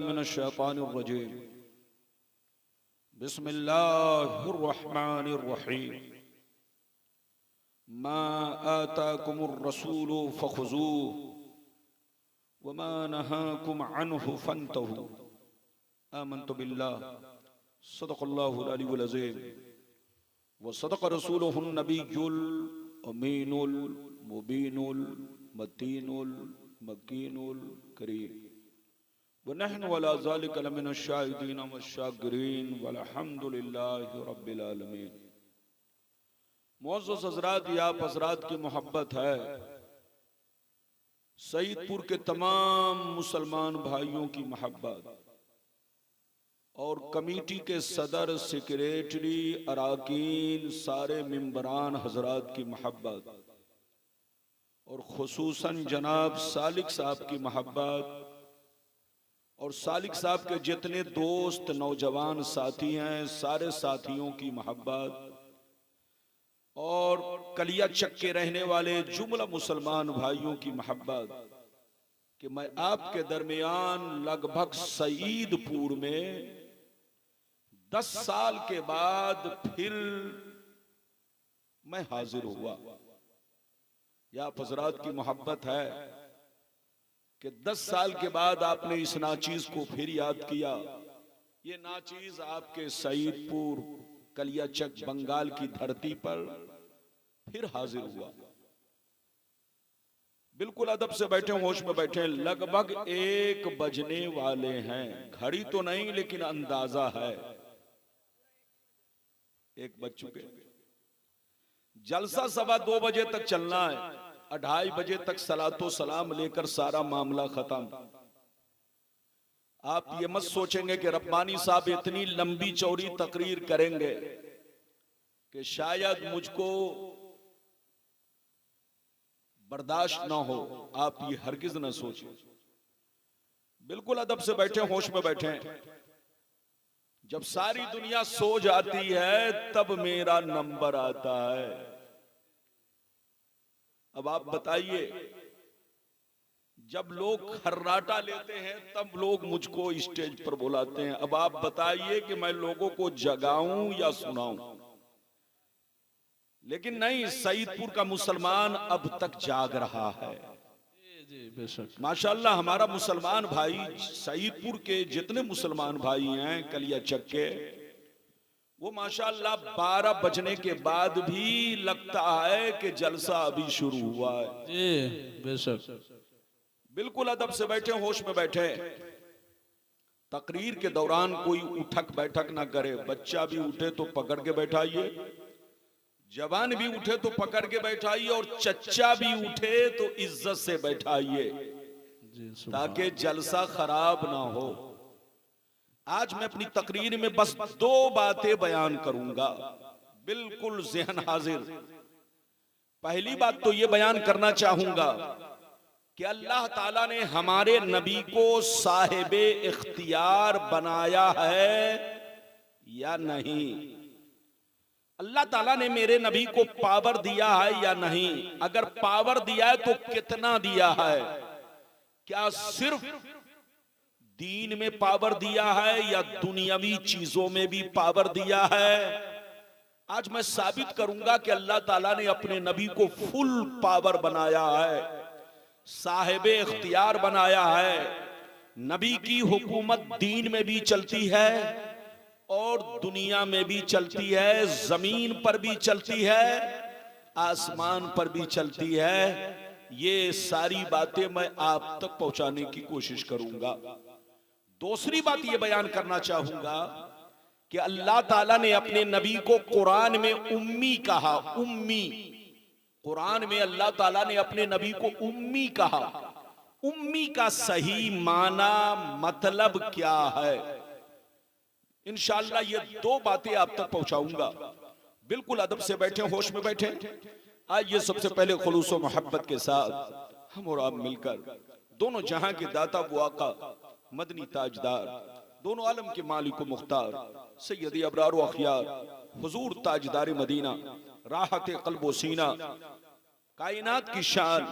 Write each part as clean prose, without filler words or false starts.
मिनश्शैतानिर्रजीम। बिस्मिल्लाहिर्रहमानिर्रहीम। मा आताकुमुर्रसूलु फखुज़ूहु वमा नहाकुम अन्हु फंतहू। आमन्तु बिल्लाह सदक़ल्लाहुल अलीयुल अज़ीम व सदक़ रसूलुहुन नबियुल अमीनुल मुबीनुल मतीनुल मकीनुल करीम व नहनु अला ज़ालिका लमिनश शाहिदीन वश्शाकिरीन वल्हम्दुलिल्लाहि रब्बिल आलमीन। मुअज़्ज़ज़ हज़रात, ये आप हज़रात की मोहब्बत है सईदपुर के तमाम मुसलमान भाइयों की मोहब्बत और कमेटी के सदर, सेक्रेटरी, अराकीन, सारे मेंबरान हजरात की मोहब्बत और खुसूसन जनाब सालिक साहब की मोहब्बत और सालिक साहब के जितने दोस्त नौजवान साथी हैं सारे साथियों की मोहब्बत और कलिया चक के रहने वाले जुमला मुसलमान भाइयों की मोहब्बत कि मैं आपके दरमियान लगभग सईदपुर में 10 साल के बाद फिर मैं हाजिर हुआ। या हज़रात की मोहब्बत है कि 10 साल के बाद आपने इस नाचीज को फिर याद किया। ये नाचीज आपके सईदपुर कलियाचक बंगाल की धरती पर फिर हाजिर हुआ। बिल्कुल अदब से बैठे, होश में बैठे। लगभग 1 बजने वाले हैं, घड़ी तो नहीं लेकिन अंदाजा है 1 बज चुके। जलसा 2:15 बजे तक चलना है, 2:30 बजे तक सलातो सलाम लेकर सारा मामला खत्म। आप ये मत सोचेंगे कि रब्बानी साहब इतनी लंबी चौड़ी तकरीर करेंगे कि शायद मुझको बर्दाश्त ना हो। आप ये हरगिज ना सोचें। बिल्कुल अदब से बैठे, होश में बैठे। जब सारी दुनिया सो जाती है तब मेरा नंबर आता है। अब आप बताइए, जब लोग खर्राटा लेते हैं तब लोग मुझको स्टेज पर बुलाते हैं। अब आप बताइए कि मैं लोगों को जगाऊं या सुनाऊं? लेकिन नहीं, सईदपुर का मुसलमान अब तक जाग रहा है। माशाल्लाह हमारा मुसलमान भाई, सईदपुर के जितने मुसलमान भाई हैं कलियाचक के, वो माशाल्लाह 12 बजने के बाद भी लगता है कि जलसा अभी शुरू हुआ है। जी बेशक। बिल्कुल अदब से बैठे, होश में बैठे। तकरीर के दौरान कोई उठक बैठक ना करे। बच्चा भी उठे तो पकड़ के बैठाइए, जवान भी उठे तो पकड़ के बैठाइए और चच्चा भी उठे तो इज्जत से बैठाइए ताकि जलसा खराब ना हो। आज मैं अपनी तकरीर में बस 2 बातें बयान करूंगा, बिल्कुल ज़हन हाजिर। पहली बात तो ये बयान करना चाहूंगा कि अल्लाह ताला ने हमारे नबी को साहिबे इख्तियार बनाया है या नहीं? अल्लाह ताला ने मेरे नबी को पावर दिया है या नहीं? अगर पावर दिया है तो कितना दिया है? क्या सिर्फ दीन में पावर दिया है या दुनियावी चीजों में भी पावर दिया है? आज मैं साबित करूंगा कि अल्लाह ताला ने अपने नबी को फुल पावर बनाया है, साहिबे इख्तियार बनाया है। नबी की हुकूमत दीन में भी चलती है और दुनिया में भी चलती है, जमीन पर भी चलती है, आसमान पर भी चलती है। ये सारी बातें मैं आप तक पहुंचाने की कोशिश करूंगा। दूसरी बात ये बयान करना चाहूंगा कि अल्लाह ताला ने अपने नबी को कुरान में उम्मी कहा। उम्मी, कुरान में अल्लाह ताला ने अपने नबी को उम्मी कहा। उम्मी का सही माना मतलब क्या है? इंशाअल्लाह ये 2 बातें आप तक पहुंचाऊंगा। बिल्कुल अदब से बैठे, होश में बैठे। आइए सबसे पहले खुलूस व मोहब्बत के साथ हम और आप मिलकर दोनों जहां के दाता वो आका मदनी ताजदार, दोनों आलम के मालिक व मुख्तार सैयद अबरार व अखियार हुजूर ताजदार मदीना, राहत क़ल्ब व सीना, कायनात की शान,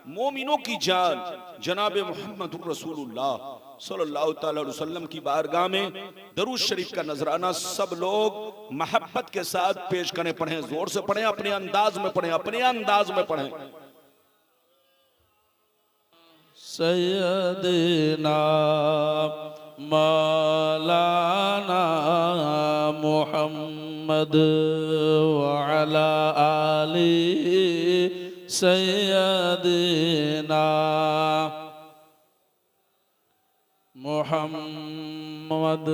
मोमिनों की जान, जनाब मुहम्मदुर रसूलुल्लाह सल्लल्लाहु अलैहि वसल्लम की बारगाह में दरूद शरीफ का नजराना सब लोग मोहब्बत के साथ पेश करें। पढ़ें, जोर से पढ़ें, अपने अंदाज में पढ़ें, अपने अंदाज में पढ़ें। सैयदना मौलाना मुहम्मद व अला आली सैयदना मुहम्मद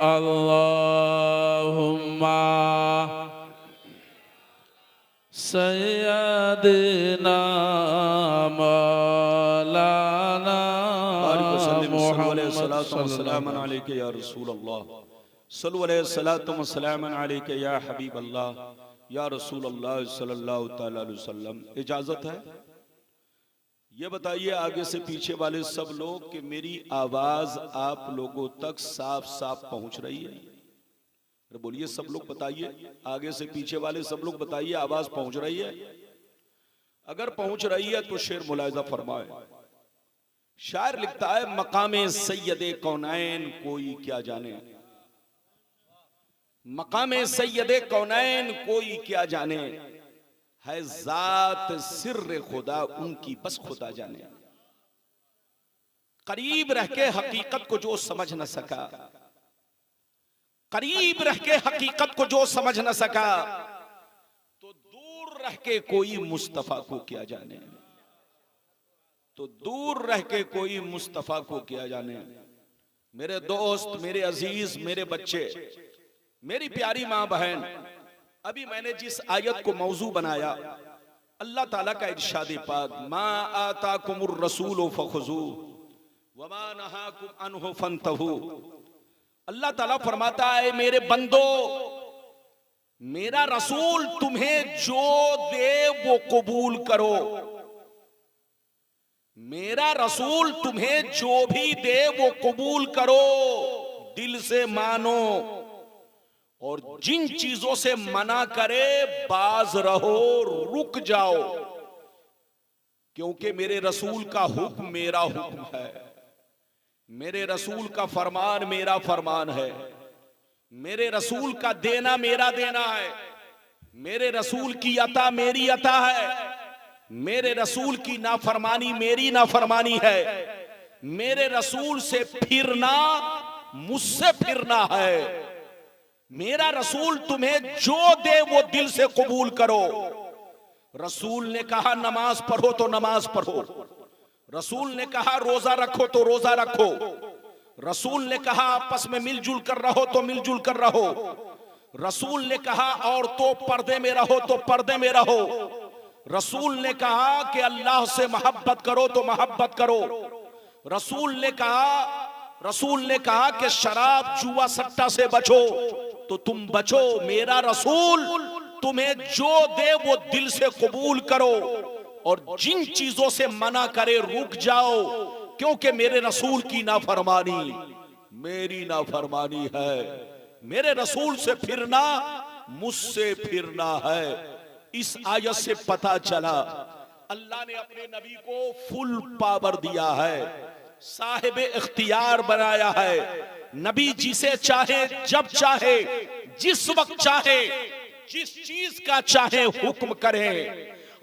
अल्लाहुम्मा सैयदना मौलाना मुहम्मद सल्लल्लाहु अलैहि या रसूल अल्लाह, सल्लल्लाहु अलैहि या हबीब अल्लाह, या रसूल अल्लाह सल्लल्लाहु अलैहि वसल्लम। इजाजत है? ये बताइए आगे से पीछे वाले सब लोग कि मेरी आवाज आप लोगों तक साफ साफ पहुंच रही है? अरे बोलिए सब लोग, बताइए, आगे से पीछे वाले सब लोग बताइए, आवाज पहुंच रही है? अगर पहुंच रही है तो शेर मुलाहिजा फरमाए। शायर लिखता है, मकामे सैयदे कौनैन कोई क्या जाने, मकामे सैयदे कौनैन कोई क्या जाने, है जात सिर्र खुदा उनकी बस खुदा जाने। करीब रह के हकीकत को जो समझ न सका, करीब रह के हकीकत को जो समझ न सका, तो दूर रह के कोई मुस्तफा को क्या जाने, तो दूर रह के कोई मुस्तफा को क्या जाने। मेरे दोस्त, मेरे अजीज, मेरे बच्चे, मेरी प्यारी मां बहन, अभी मैंने जिस आयत को मौजू बनाया, अल्लाह ताला का इरशाद पाक, मा आताकुमुर रसूल फखुजू वमा नहाकुम अन्हु फंतहू। अल्लाह ताला फरमाता है, मेरे बंदो, मेरा रसूल तुम्हें जो दे वो कबूल करो, मेरा रसूल तुम्हें जो भी दे वो कबूल करो, दिल से मानो, और जिन चीजों से मना करे बाज रहो, रुक जाओ, क्योंकि मेरे रसूल का हुक्म मेरा हुक्म है, मेरे रसूल का फरमान मेरा फरमान है, मेरे रसूल का देना मेरा देना है, मेरे रसूल की अता मेरी अता है, मेरे रसूल की नाफरमानी मेरी नाफरमानी है, मेरे रसूल से फिरना मुझसे फिरना है। मेरा रसूल तुम्हें जो दे वो दिल से कबूल करो। रसूल ने कहा नमाज पढ़ो तो नमाज पढ़ो, रसूल ने कहा रोजा रखो तो रोजा रखो, रसूल ने कहा आपस में मिलजुल कर रहो तो मिलजुल कर रहो, रसूल ने कहा औरतों पर्दे में रहो तो पर्दे में रहो, रसूल ने कहा कि अल्लाह से मोहब्बत करो तो मोहब्बत करो, रसूल ने कहा कि शराब जुआ सट्टा से बचो तो तुम बचो। मेरा रसूल तुम्हें जो दे वो दिल से कबूल करो, और जिन चीजों से मना करे रुक जाओ, क्योंकि मेरे रसूल की नाफरमानी मेरी नाफरमानी है, मेरे रसूल से फिरना मुझसे फिरना है। इस आयत से पता चला अल्लाह ने अपने नबी को फुल पावर दिया है, साहिब इख्तियार बनाया है। नबी जिसे चाहे जब चाहे जिस वक्त चाहे जिस चीज का चाहे हुक्म करे,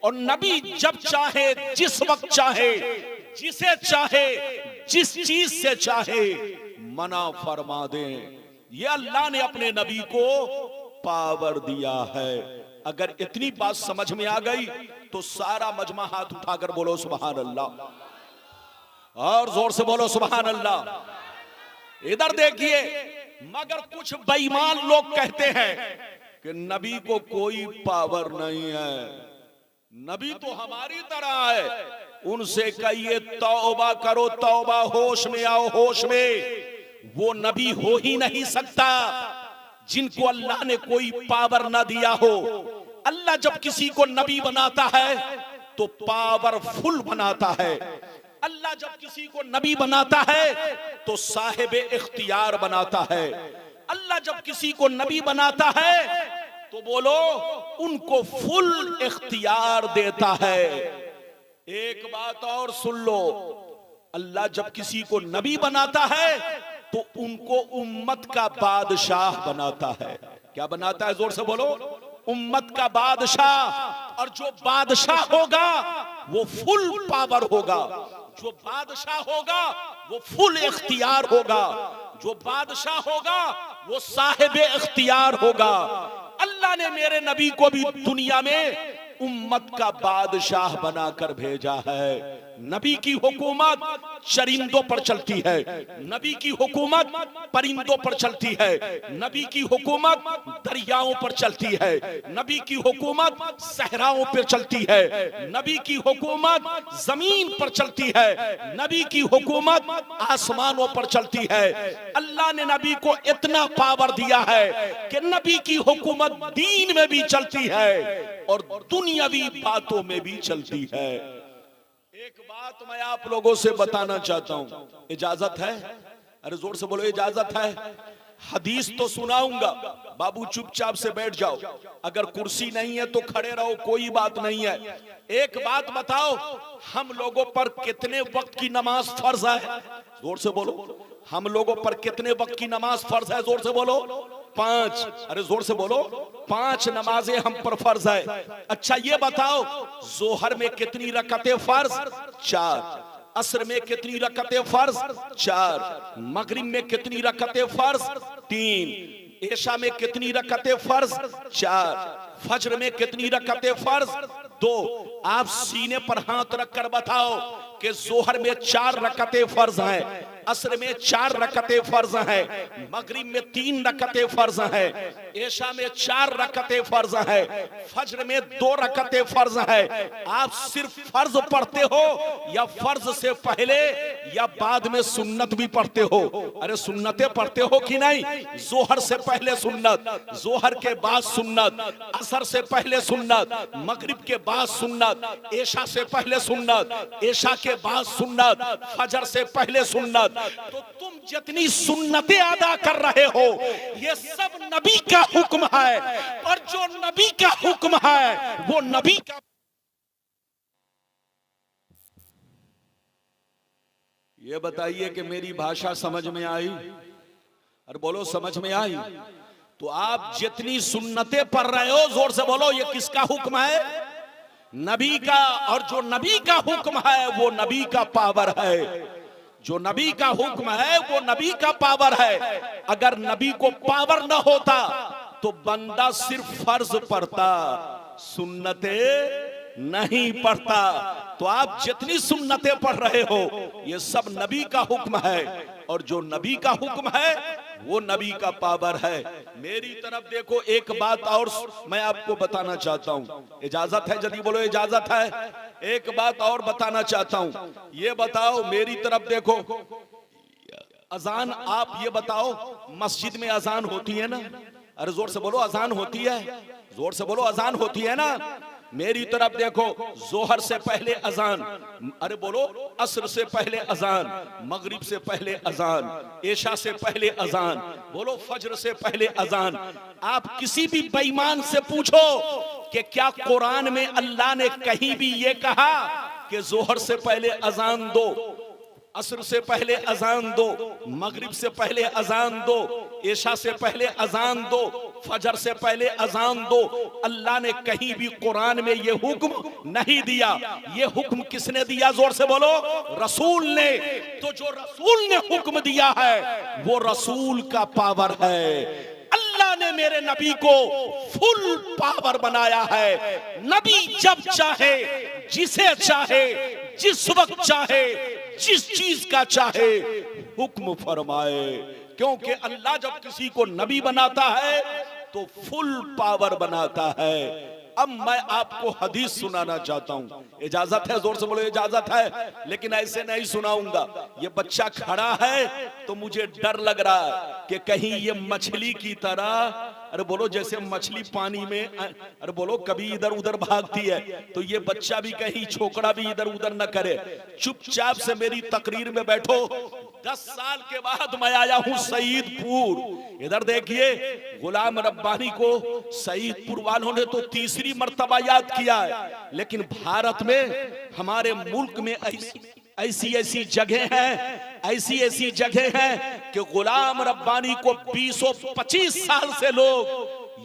और नबी जब चाहे जिस वक्त चाहे जिसे चाहे जिस चीज से चाहे मना फरमा दे। ये अल्लाह ने अपने नबी को पावर दिया है। अगर इतनी बात समझ में आ गई तो सारा मजमा हाथ उठाकर बोलो सुभान अल्लाह, और जोर से बोलो सुभान अल्लाह। इधर देखिए, मगर कुछ बेईमान लोग कहते हैं कि नबी को कोई पावर नहीं है, नबी तो हमारी तरह है। उनसे कहिए तौबा करो, तौबा, होश में आओ, होश में। वो नबी हो ही नहीं सकता जिनको अल्लाह ने कोई पावर ना दिया हो। अल्लाह जब किसी को नबी बनाता है तो पावरफुल बनाता है। अल्लाह जब किसी को नबी बनाता है तो साहिब इख्तियार बनाता है। अल्लाह जब किसी को नबी बनाता है तो बोलो उनको फुल इख्तियार देता है। एक बात और सुन लो, अल्लाह जब किसी को नबी बनाता है तो उनको उम्मत का बादशाह बनाता है। क्या बनाता है? जोर से बोलो। उम्मत का बादशाह। और जो बादशाह होगा वो फुल पावर होगा, जो बादशाह होगा वो फुल इख्तियार होगा, जो बादशाह होगा वो साहिब इख्तियार होगा। अल्लाह ने मेरे नबी को भी दुनिया में उम्मत का बादशाह बनाकर भेजा है। नबी की हुकूमत चरिंदों पर चलती है, नबी की हुकूमत परिंदों पर चलती है, नबी की हुकूमत दरियाओं पर चलती है, नबी की हुकूमत सहराओं पर चलती है, नबी की हुकूमत जमीन पर चलती है, नबी की हुकूमत आसमानों पर चलती है। अल्लाह ने नबी को इतना पावर दिया है कि नबी की हुकूमत दीन में भी चलती है और दुनियावी बातों में भी चलती है। एक बात मैं आप लोगों से बताना चाहता हूं, इजाजत है? अरे जोर से बोलो, इजाजत है? हदीस तो सुनाऊंगा, बाबू चुपचाप से बैठ जाओ, अगर कुर्सी नहीं है तो खड़े रहो, कोई बात नहीं है। एक बात बताओ, हम लोगों पर कितने वक्त की नमाज फर्ज है? जोर से बोलो। हम लोगों पर कितने वक्त की नमाज फर्ज है? जोर से बोलो। 5। अरे जोर से बोलो। 5 नमाजें हम पर फर्ज है। अच्छा ये बताओ, जोहर में कितनी रकतें फर्ज? 4। असर में कितनी रकतें फर्ज? 4। मगरिब में कितनी रकतें फर्ज? 3। ऐशा में कितनी रकतें फर्ज? 4। फज्र में कितनी रकतें फर्ज? 2। आप सीने पर हाथ रखकर बताओ कि जोहर में 4 रकतें फर्ज हैं, असर में 4 रकतें फर्ज हैं, मगरिब में 3 रकतें फर्ज हैं, ऐशा में 4 रकतें फर्ज हैं, फज्र में 2 रकतें फर्ज हैं। आप सिर्फ फर्ज पढ़ते हो या फर्ज से पहले या बाद में सुन्नत भी पढ़ते हो? अरे सुन्नतें पढ़ते हो कि नहीं? जोहर से पहले सुन्नत, जोहर के बाद सुन्नत, असर से पहले सुन्नत, मगरिब के बाद सुन्नत, ऐशा से पहले सुन्नत, ऐशा के बाद सुन्नत, फजर से पहले सुन्नत। तो तुम जितनी सुन्नतें अदा कर रहे हो ये सब नबी का हुक्म है, और जो नबी का हुक्म है वो नबी का। ये बताइए कि मेरी भाषा समझ में आई? अरे बोलो, समझ में आई? तो आप जितनी सुन्नतें पढ़ रहे हो, जोर से बोलो, ये किसका हुक्म है? नबी का। और जो नबी का हुक्म है वो नबी का पावर है। जो नबी का हुक्म है वो नबी का पावर है। अगर नबी को पावर न होता तो बंदा सिर्फ फर्ज पढ़ता, सुन्नते नहीं पढ़ता। तो आप जितनी सुन्नतें पढ़ रहे हो ये सब नबी का हुक्म है, और जो नबी का हुक्म है वो नबी का पावर है। मेरी तरफ देखो, एक बात और मैं आपको बताना चाहता हूं, इजाजत है? जल्दी बोलो, इजाजत है? एक बात और बताना चाहता हूं, ये बताओ, मेरी तरफ देखो। अजान, आप ये बताओ, मस्जिद में अजान होती है ना? अरे जोर से बोलो, अजान होती है? जोर से बोलो, अजान होती है ना? मेरी तरफ देखो, जोहर से पहले अजान, अरे बोलो, असर से पहले अजान, मगरिब से पहले अजान, ऐशा से पहले अजान, बोलो, फज्र से पहले अजान। आप किसी भी बेईमान से पूछो कि क्या कुरान में अल्लाह ने कहीं भी ये कहा कि जोहर से पहले अजान दो, असर से पहले अजान दो, मगरिब से पहले अजान दो, ऐशा से पहले अजान दो, फजर से पहले अजान दो? अल्लाह ने कहीं भी कुरान में ये हुक्म नहीं दिया। ये हुक्म किसने दिया? जोर से बोलो, रसूल ने। तो जो रसूल ने हुक्म दिया है वो रसूल का पावर है। अल्लाह ने मेरे नबी को फुल पावर बनाया है। नबी जब चाहे, जिसे चाहे, जिस वक्त चाहे, जिस चीज का चाहे हुक्म फरमाए, क्योंकि अल्लाह जब किसी को नबी बनाता है तो फुल पावर बनाता है। अब मैं आपको हदीस सुनाना चाहता हूं, इजाजत है? जोर से बोलो, इजाजत है? लेकिन ऐसे नहीं सुनाऊंगा। ये बच्चा खड़ा है तो मुझे डर लग रहा है कि कहीं ये मछली की तरह, अरे बोलो, जैसे मछली पानी में, अरे बोलो, कभी इधर उधर भागती है, तो ये बच्चा भी कहीं छोकरा भी इधर उधर न करे। चुपचाप से मेरी तकरीर में बैठो। 10 साल के बाद मैं आया हूं सईदपुर। इधर देखिए, गुलाम रब्बानी को सईदपुर वालों ने तो तीसरी मर्तबा याद किया है, लेकिन भारत में, हमारे मुल्क में ऐसी ऐसी जगह है, ऐसी ऐसी जगह है कि गुलाम रब्बानी को 20-25 साल से लोग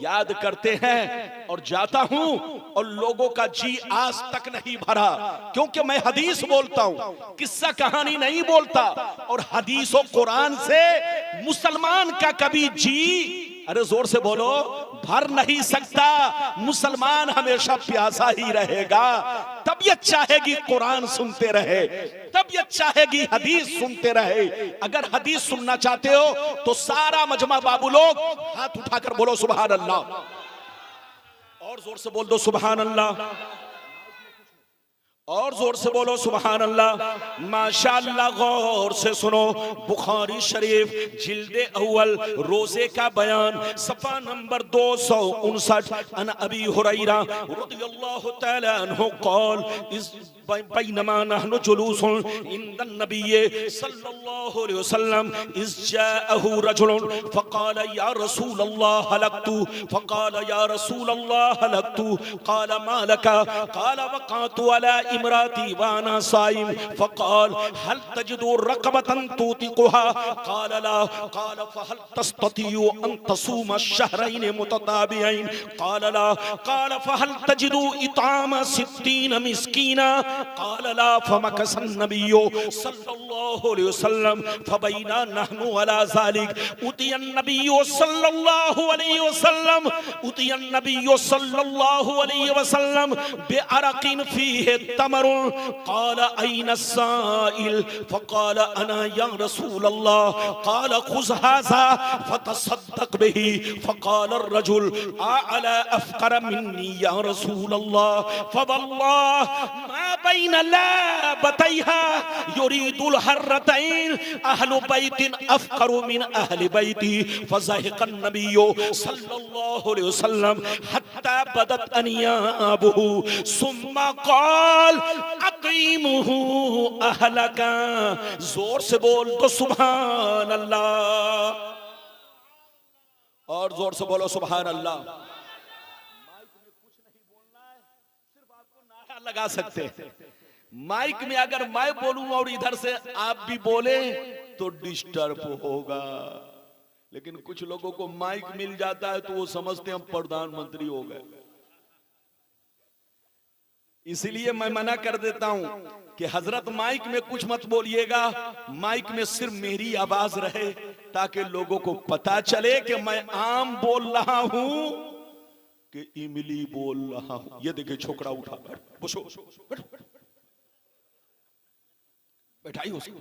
याद करते हैं। और जाता हूं और लोगों का जी आज तक नहीं भरा, क्योंकि मैं हदीस बोलता हूं, किस्सा कहानी नहीं बोलता। और हदीस और कुरान से मुसलमान का कभी जी, अरे जोर से बोलो, भर नहीं सकता। मुसलमान हमेशा प्यासा ही रहेगा। तबीयत चाहेगी कुरान सुनते रहे, तबीयत चाहेगी हदीस सुनते रहे। अगर हदीस सुनना चाहते हो तो सारा मजमा बाबू लोग हाथ उठाकर बोलो सुभान अल्लाह, और जोर से बोल दो सुभान अल्लाह, और जोर से बोलो सुभान अल्लाह। माशाअल्लाह, गौर से सुनो, बुखारी शरीफ जिल्दे अव्वल रोजे का बयान, सफा नंबर 259। अन अबी हुरैरा रदियल्लाहु तआला अन्हु क़ाल इस बैनमा नहनु जुलूसुन इंदन नबी सल्लल्लाहु अलैहि वसल्लम इस जाअहु रजुलन फक़ाल या रसूल अल्लाह हलकतु फक़ाल या रसूल अल्लाह हलकतु क़ाल मा लका क़ाल वक़अतु अला इमराती वाना साइम फक़ाल हल तजिदु रक़बतन तुतिक़ुहा क़ाल ला क़ाल फहल तस्ततियु अन तसूम अश-शहरैन मुतताबियैन क़ाल ला क़ाल फहल तजिदु इताम 60 मिस्कीना क़ाल ला फमकसन नबिय्यु सल्लल्लाहु अलैहि वसल्लम फबैना नहनु अला ज़ालिक उतियन नबिय्यु सल्लल्लाहु अलैहि वसल्लम उतियन नबिय्यु सल्लल्लाहु अलैहि वसल्लम बिअरक़िन फ़ीहि तमरुन क़ाल अय्न अस्साइल फ़क़ाल अना या रसूल अल्लाह क़ाल ख़ुज़ हाज़ा फ़तसद्दक़ बिही फ़क़ाल अर्रजुल अअला अफ़क़र मिन्नी या रसूल अल्लाह फ़वल्लाह मा बैन लाबतैहा युरीदुल हर्रतैन अहलु बैतिन अफ़क़रु मिन अहलि बैती फ़ज़हिक़न नबिय्यु सल्लल्लाहु अलैहि वसल्लम हत्ता बदत अनियाबुहु सुम्मा क़ाल अक़ीमुहु अहलका। जोर से बोल तो सुभान अल्लाह, और जोर से बोलो सुभान अल्लाह। लगा सकते हैं माइक में, अगर मैं बोलूं और इधर से आप भी बोले तो डिस्टर्ब होगा। लेकिन कुछ लोगों को माइक मिल जाता है तो वो समझते हैं हम प्रधानमंत्री हो गए। इसलिए मैं मना कर देता हूं कि हजरत माइक में कुछ मत बोलिएगा, माइक में सिर्फ मेरी आवाज रहे ताकि लोगों को पता चले कि मैं आम बोल रहा हूं कि इमली बोल रहा हूं। ये देखिए छोकरा उठा, बैठाई उसको,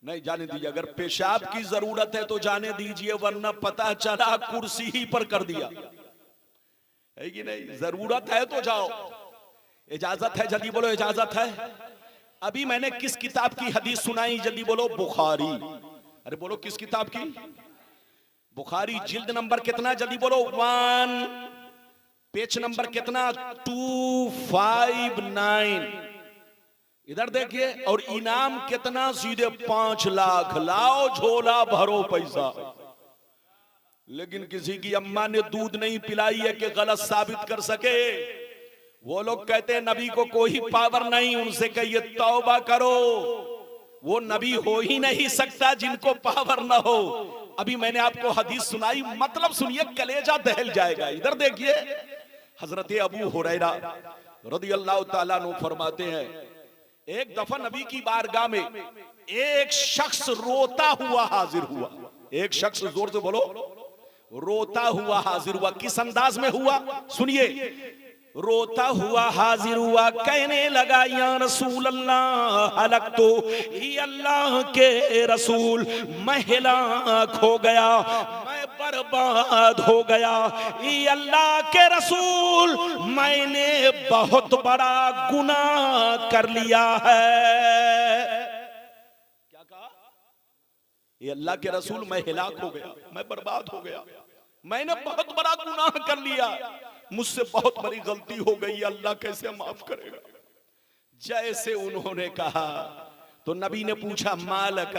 नहीं जाने दीजिए। अगर पेशाब की जरूरत है तो जाने दीजिए, वरना पता चला कुर्सी ही पर कर दिया है कि नहीं। जरूरत है तो जाओ, इजाजत है जल्दी बोलो, इजाजत है। अभी मैंने किस किताब की हदीस सुनाई, जल्दी बोलो, बुखारी। अरे बोलो किस किताब की? बुखारी जिल्द नंबर कितना, जल्दी बोलो, 1, पेज नंबर कितना, 259। इधर देखिए, और इनाम कितना, सीधे 5 लाख। लाओ झोला भरो पैसा। लेकिन किसी की अम्मा ने दूध नहीं पिलाई है कि गलत साबित कर सके। वो लोग कहते हैं नबी को कोई पावर नहीं, उनसे कहिए तौबा करो। वो नबी हो ही नहीं सकता जिनको पावर ना हो। अभी मैंने आपको हदीस सुनाई, मतलब सुनिए, कलेजा दहल जाएगा। इधर देखिए, हजरत अबू हुरैरा रदियल्लाहु ताला अन्हु फरमाते हैं, एक दफा नबी की बारगाह में एक शख्स रोता हुआ हाजिर हुआ। एक शख्स, जोर से बोलो, रोता हुआ हाजिर हुआ। किस अंदाज में हुआ सुनिए, रोता हुआ हाजिर हुआ, कहने लगा या रसूल अल्लाह हलकतु, ही अल्लाह के रसूल मैं हिलाक हो गया, मैं बर्बाद हो गया। ही अल्लाह के रसूल मैंने बहुत बड़ा गुनाह कर लिया है। क्या कहा? ये अल्लाह के रसूल मैं हिलाक हो गया, मैं बर्बाद हो गया, मैंने बहुत बड़ा गुनाह कर लिया, मुझसे बहुत बड़ी गलती हो गई, अल्लाह कैसे माफ करेगा। जैसे उन्होंने कहा तो नबी ने पूछा, मालक,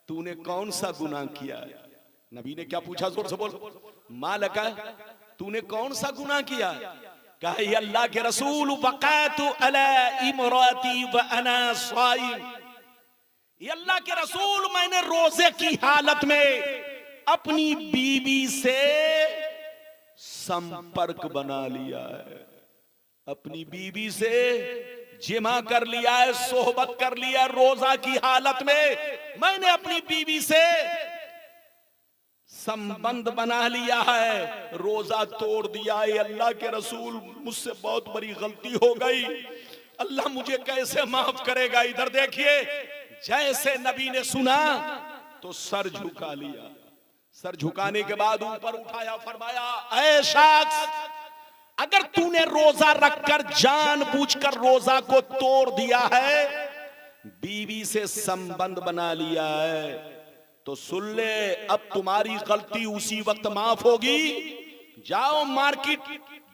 तूने कौन सा गुनाह किया? नबी ने क्या पूछा, जोर से बोल, मालक, तूने कौन सा गुनाह किया? कहा ये अल्लाह के रसूल वक़अतु अला इमराती व अना साइम, ये अल्लाह के रसूल मैंने रोजे की हालत में अपनी बीवी से संपर्क बना लिया है, अपनी बीवी से जिमा कर लिया है, सोहबत कर लिया है। रोजा की हालत में मैंने अपनी बीवी से संबंध बना लिया है, रोजा तोड़ दिया है। अल्लाह के रसूल मुझसे बहुत बड़ी गलती हो गई, अल्लाह मुझे कैसे माफ करेगा। इधर देखिए, जैसे नबी ने सुना तो सर झुका लिया, सर झुकाने के बाद ऊपर उठाया, फरमाया ऐ शख्स, अगर तूने रोजा रखकर जानबूझकर रोजा को तोड़ दिया है, बीवी से संबंध बना लिया है, तो सुन ले, अब तुम्हारी गलती उसी वक्त माफ होगी। जाओ मार्केट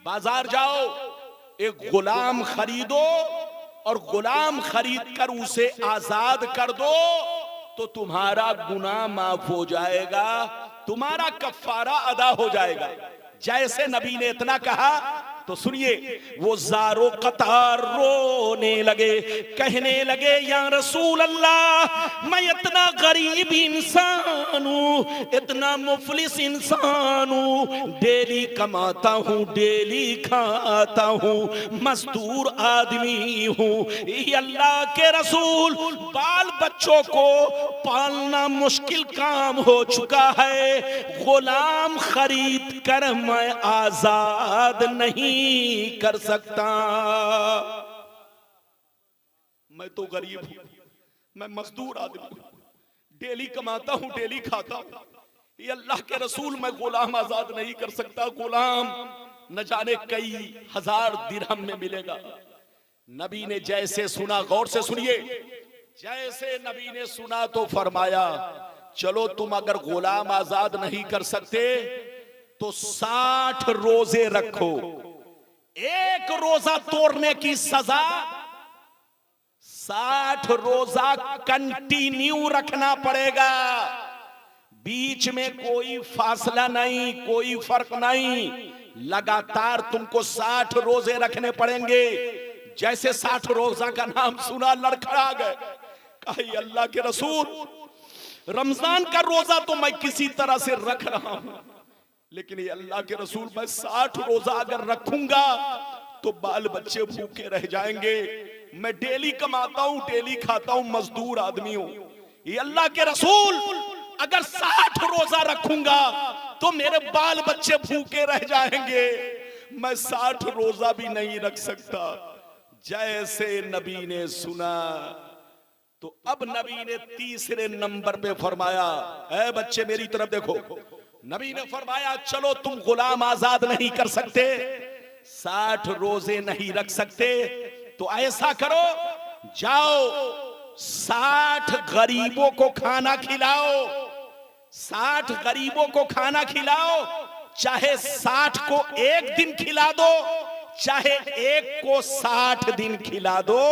बाजार जाओ, एक गुलाम खरीदो और गुलाम खरीद कर उसे आजाद कर दो, तो तुम्हारा गुनाह माफ हो जाएगा, तुम्हारा कफ्फारा अदा हो जाएगा। जैसे नबी ने इतना कहा तो सुनिए, वो ज़ारो कतार रोने लगे, कहने लगे या रसूल अल्लाह, मैं इतना गरीब इंसान हूँ, इतना मुफलिस इंसान हूँ, डेली कमाता हूँ, डेली खाता हूँ, मजदूर आदमी हूँ। ये अल्लाह के रसूल, बाल बच्चों को पालना मुश्किल काम हो चुका है, गुलाम खरीद कर मैं आजाद नहीं कर सकता। मैं तो गरीब हूं, मैं मजदूर आदमी हूं, डेली कमाता हूं, डेली खाता हूं। ये अल्लाह के रसूल, मैं गुलाम आजाद नहीं कर सकता। गुलाम न जाने कई हजार दिरहम में मिलेगा। नबी ने जैसे सुना, गौर से सुनिए, जैसे नबी ने सुना तो फरमाया चलो तुम अगर गुलाम आजाद नहीं कर सकते तो 60 रोजे रखो, एक रोजा तोड़ने की सजा 60 रोजा कंटिन्यू रखना पड़ेगा, बीच में कोई फासला नहीं, कोई फर्क नहीं, लगातार तुमको 60 रोजे रखने पड़ेंगे। जैसे 60 रोजा का नाम सुना लड़खड़ा गए, कहा अल्लाह के रसूल, रमजान का रोजा तो मैं किसी तरह से रख रहा हूं, लेकिन ये अल्लाह के रसूल, मैं 60 रोजा अगर रखूंगा तो बाल बच्चे भूखे रह जाएंगे। मैं डेली कमाता हूं, डेली खाता हूं, मजदूर आदमी हूं। ये अल्लाह के रसूल, अगर 60 रोजा रखूंगा तो मेरे बाल बच्चे भूखे रह जाएंगे, मैं 60 रोजा भी नहीं रख सकता। जैसे नबी ने सुना तो अब नबी ने तीसरे नंबर पे फरमाया, ऐ बच्चे मेरी तरफ देखो, नबी ने फरमाया चलो तुम गुलाम आजाद नहीं कर सकते, 60 रोजे नहीं रख सकते, तो ऐसा करो, जाओ 60 गरीबों को खाना खिलाओ, 60 गरीबों को खाना खिलाओ, चाहे 60 को एक दिन खिला दो, चाहे एक को 60 दिन खिला दो,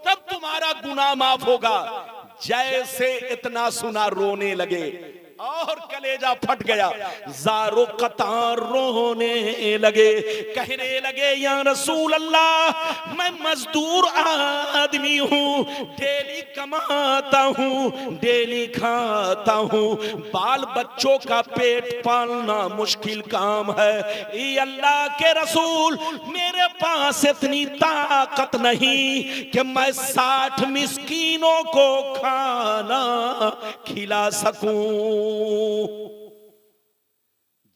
तब तुम्हारा गुनाह माफ होगा। जैसे इतना सुना रोने लगे और कलेजा फट गया, ज़ारो कतार रोने लगे, कहने लगे या रसूल अल्लाह, मैं मजदूर आदमी हूँ, डेली कमाता हूँ, डेली खाता हूँ, बाल बच्चों का पेट पालना मुश्किल काम है। ये अल्लाह के रसूल, मेरे पास इतनी ताकत नहीं कि मैं 60 मिस्कीनों को खाना खिला सकूं।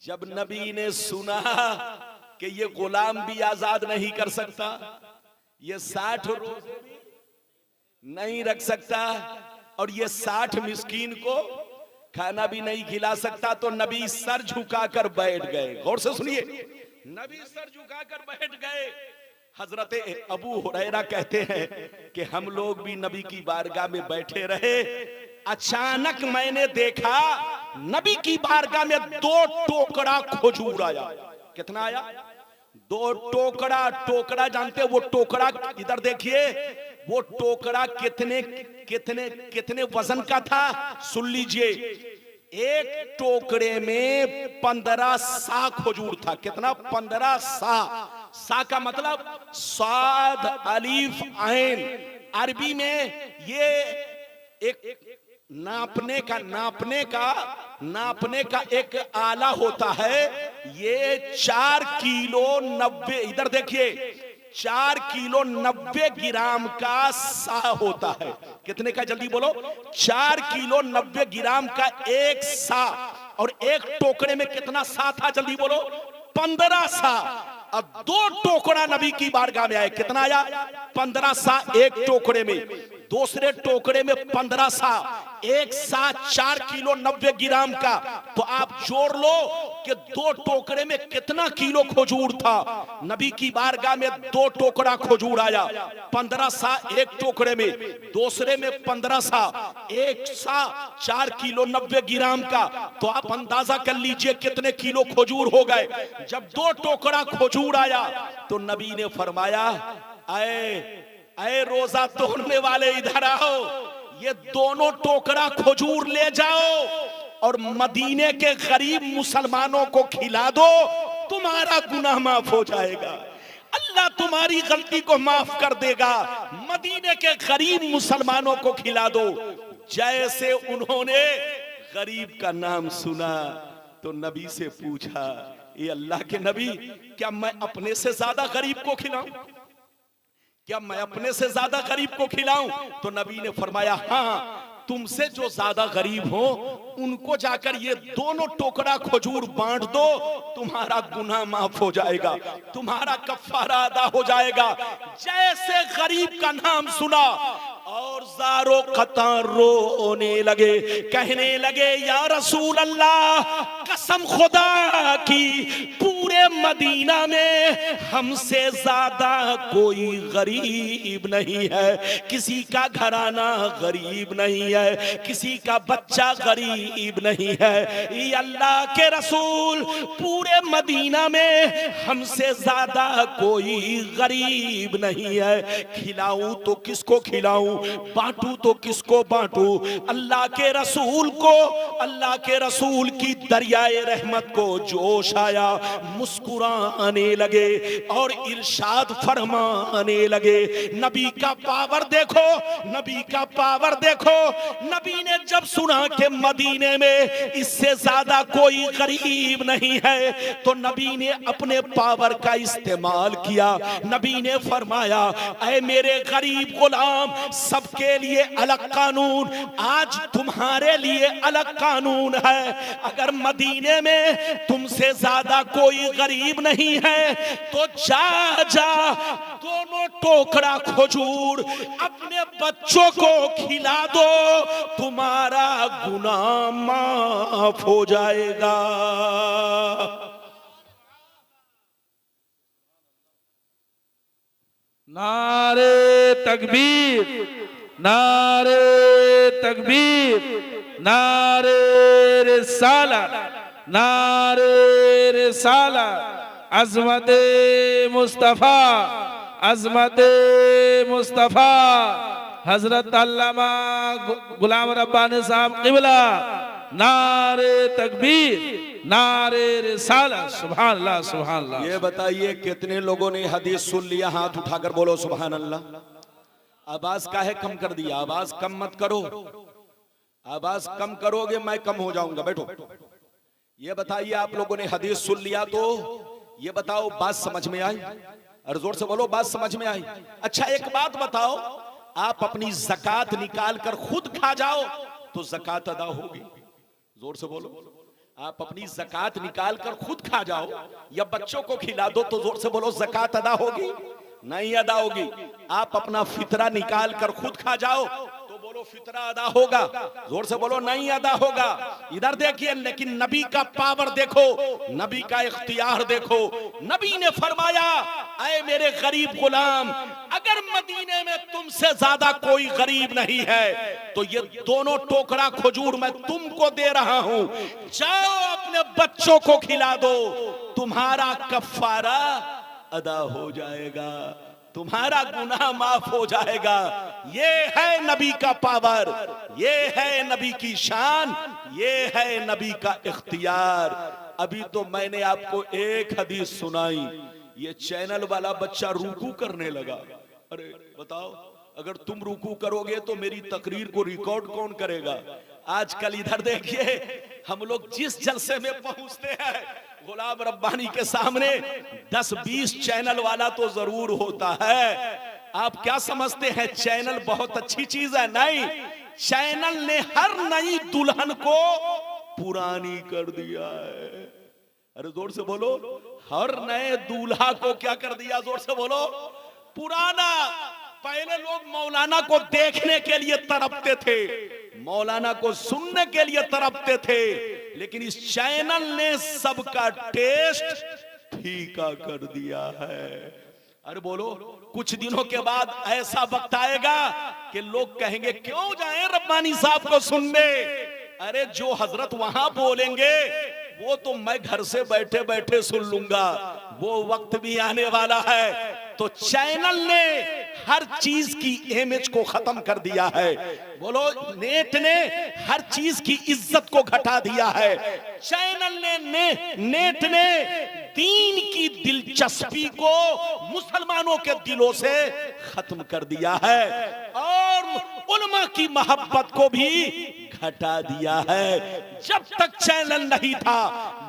जब नबी ने सुना कि ये गुलाम भी आजाद नहीं कर सकता, ये 60 रोजे भी नहीं रख सकता, और ये 60 मिस्कीन को खाना भी नहीं खिला सकता, तो नबी सर झुकाकर बैठ गए। गौर से सुनिए, नबी सर झुकाकर बैठ गए। हजरत अबू हुरैरा कहते हैं कि हम लोग भी नबी की बारगाह में बैठे रहे, अचानक मैंने देखा नबी की बारगाह में 2 टोकरा खजूर आया। कितना आया? 2 टोकरा। टोकरा जानते हैं वो टोकरा, इधर देखिए, वो टोकरा कितने कितने कितने वजन का था सुन लीजिए। एक टोकरे में 15 सा खजूर था। कितना? 15 सा। सा का मतलब स्वाद अलीफ आइन। अरबी में ये एक नापने का एक आला होता है। ये 4 किलो 90, इधर देखिए, 4 किलो 90 ग्राम का सा होता है। कितने का, जल्दी बोलो? 4 किलो 90 ग्राम का एक सा। और एक टोकरे में कितना सा था, जल्दी बोलो? 15 सा। अब 2 टोकरा नबी की बारगाह में आए, कितना आया? 15 सा एक टोकरे में। दूसरे टोकरे में 15 सा। एक सा 4 किलो 90 ग्राम का। तो आप जोड़ लो कि 2 टोकरे में कितना किलो खजूर था। नबी की बारगाह में 2 टोकरा खजूर आया। 15 सा एक टोकरे में, दूसरे में 15 सा, एक सा 4 किलो 90 ग्राम का। तो आप अंदाजा कर लीजिए कितने किलो खजूर हो गए। जब 2 टोकरा खजूर आया तो नबी ने फरमाया, ऐ रोजा तोड़ने वाले इधर आओ, ये दोनों टोकरा खजूर ले जाओ और मदीने के गरीब मुसलमानों को खिला दो, तुम्हारा गुनाह माफ हो जाएगा, अल्लाह तुम्हारी गलती को माफ कर देगा। मदीने के गरीब मुसलमानों को खिला दो। जैसे उन्होंने गरीब का नाम सुना तो नबी से पूछा, ये अल्लाह के नबी, क्या मैं अपने से ज्यादा गरीब को खिलाऊं? क्या मैं अपने से ज्यादा गरीब को खिलाऊं? तो नबी ने फरमाया, हाँ, तुमसे जो ज्यादा गरीब हो उनको जाकर ये दोनों टोकरा खजूर बांट दो, तुम्हारा गुनाह माफ हो जाएगा, तुम्हारा कफ्फारा अदा हो जाएगा। जैसे गरीब का नाम सुना और ज़ारो क़तार रोने लगे, कहने लगे, या रसूल अल्लाह, कसम खुदा की पूरे मदीना में हमसे ज्यादा कोई गरीब नहीं है, किसी का घराना गरीब नहीं है, किसी का बच्चा गरीब नहीं है। ये अल्लाह के रसूल, पूरे मदीना में हमसे ज्यादा कोई गरीब नहीं है। खिलाऊं तो किसको खिलाऊं, बांटू तो किसको बांटू? अल्लाह के रसूल को, अल्लाह के रसूल की दरियाए रहमत को जोश आया, मुस्कुराने लगे और इरशाद फरमाने लगे। नबी का पावर देखो, नबी का पावर देखो। नबी ने जब सुना कि मदीने में इससे ज्यादा कोई गरीब नहीं है तो नबी ने अपने पावर का इस्तेमाल किया। नबी ने फरमाया, ऐ मेरे गरीब गुलाम, सबके लिए अलग कानून, आज तुम्हारे लिए अलग कानून है। अगर मदीने में तुमसे ज्यादा कोई गरीब नहीं है तो जा जा दोनों टोकरा खजूर अपने बच्चों को खिला दो, तुम्हारा गुनाह माफ हो जाएगा। नारे तकबीर, नारे तकबीर, नारे रिसाला, नारे रिसाला, अज़मत मुस्तफ़ा, अज़मत मुस्तफ़ा, हजरत अल्लामा गुलाम रब्बानी साहब क़िबला। नारे तकबीर, नारे रिसाला, सुभान अल्लाह, सुभान अल्लाह। ये बताइए कितने लोगों ने हदीस सुन लिया? हाथ उठाकर बोलो सुभान अल्लाह। आवाज काहे कम कर दिया? आवाज कम मत करो, आवाज कम करोगे मैं कम हो जाऊंगा। बैठो। ये बताइए आप लोगों ने हदीस सुन लिया तो ये बताओ बात समझ में आई? और जोर से बोलो बात समझ में आई? अच्छा एक बात बताओ, आप अपनी ज़कात निकाल कर खुद खा जाओ तो ज़कात अदा होगी? जोर से बोलो। आप अपनी ज़कात निकाल कर खुद खा जाओ या बच्चों को खिला दो तो जोर से बोलो ज़कात अदा होगी? नहीं अदा होगी। आप अपना फितरा निकाल कर खुद खा जाओ तो बोलो फितरा अदा होगा? जोर से बोलो नहीं अदा होगा। इधर देखिए, लेकिन नबी का पावर देखो, नबी का इख्तियार देखो। नबी ने फरमाया, ऐ मेरे गरीब गुलाम, अगर मदीने में तुमसे ज्यादा कोई गरीब नहीं है तो ये दोनों टोकरा खजूर मैं तुमको दे रहा हूं, जाओ अपने बच्चों को खिला दो, तुम्हारा कफ्फारा अदा हो जाएगा, तुम्हारा गुनाह माफ हो जाएगा। ये है नबी का पावर, ये है नबी की शान, ये है नबी का इख्तियार। अभी तो मैंने आपको एक हदीस सुनाई, ये चैनल वाला बच्चा रुकू करने लगा। अरे बताओ, अगर तुम रुकू करोगे तो मेरी तकरीर को रिकॉर्ड कौन करेगा? आजकल इधर देखिए, हम लोग जिस जलसे में पहुंचते हैं, गुलाम रब्बानी के सामने 10-20 चैनल वाला तो जरूर होता है। आप क्या समझते हैं चैनल बहुत अच्छी चीज है? नहीं, चैनल ने हर नई दुल्हन को पुरानी कर दिया है। अरे जोर से बोलो, हर नए दूल्हा को क्या कर दिया? जोर से बोलो, पुराना। पहले लोग मौलाना को देखने के लिए तड़पते थे, मौलाना को सुनने के लिए तड़पते थे, लेकिन इस चैनल ने सबका टेस्ट फीका कर दिया है। अरे बोलो, कुछ दिनों के बाद ऐसा वक्त आएगा कि लोग कहेंगे क्यों जाएं रब्बानी साहब को सुनने? अरे जो हजरत वहां बोलेंगे वो तो मैं घर से बैठे बैठे सुन लूंगा। वो वक्त भी आने वाला है। तो चैनल ने हर चीज की इमेज को खत्म कर दिया है। बोलो, नेट ने हर चीज की इज्जत को घटा दिया है। चैनल ने नेट ने दीन की दिलचस्पी को मुसलमानों के दिलों से खत्म कर दिया है और उलमा की मोहब्बत को भी घटा दिया है। जब तक चैनल नहीं था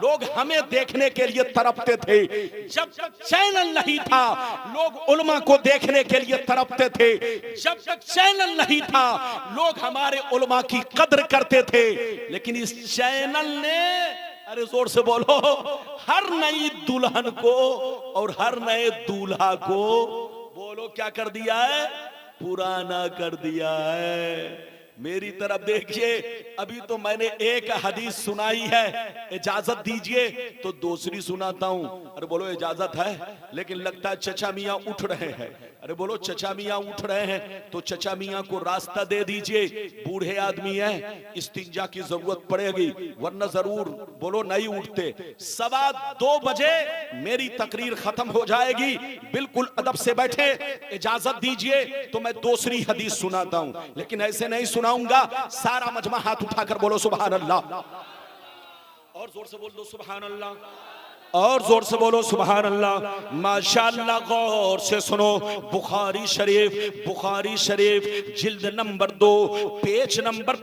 लोग हमें देखने के लिए तड़पते थे, जब तक चैनल नहीं था लोग उलमा को देखने के लिए तड़पते थे, जब तक चैनल नहीं था लोग हमारे उलमा की कद्र करते थे। लेकिन इस चैनल ने, अरे जोर से बोलो, हर नई दुल्हन को और हर नए दूल्हा को, बोलो क्या कर दिया है? पुराना कर दिया है। मेरी तरफ देखिए, अभी तो मैंने एक हदीस सुनाई है, इजाजत दीजिए तो दूसरी सुनाता हूं। अरे बोलो इजाजत है, लेकिन लगता है चचा मियां उठ रहे हैं। अरे बोलो चचा मियां उठ रहे हैं तो चचा मियां को रास्ता दे दीजिए, बूढ़े आदमी हैं, इस्तिंजा की जरूरत पड़ेगी, वरना जरूर बोलो नहीं उठते। 2:15 बजे मेरी तकरीर खत्म हो जाएगी, बिल्कुल अदब से बैठे, इजाजत दीजिए तो मैं दूसरी हदीस सुनाता हूं, लेकिन ऐसे नहीं सुनाऊंगा। सारा मजमा हाथ उठाकर बोलो सुभान अल्लाह, और जोर से बोल दो सुभान अल्लाह, और जोर से बोलो सुभान अल्लाह। माशाअल्लाह, गौर से सुनो। बुखारी शरीफ जिल्द number 2 page number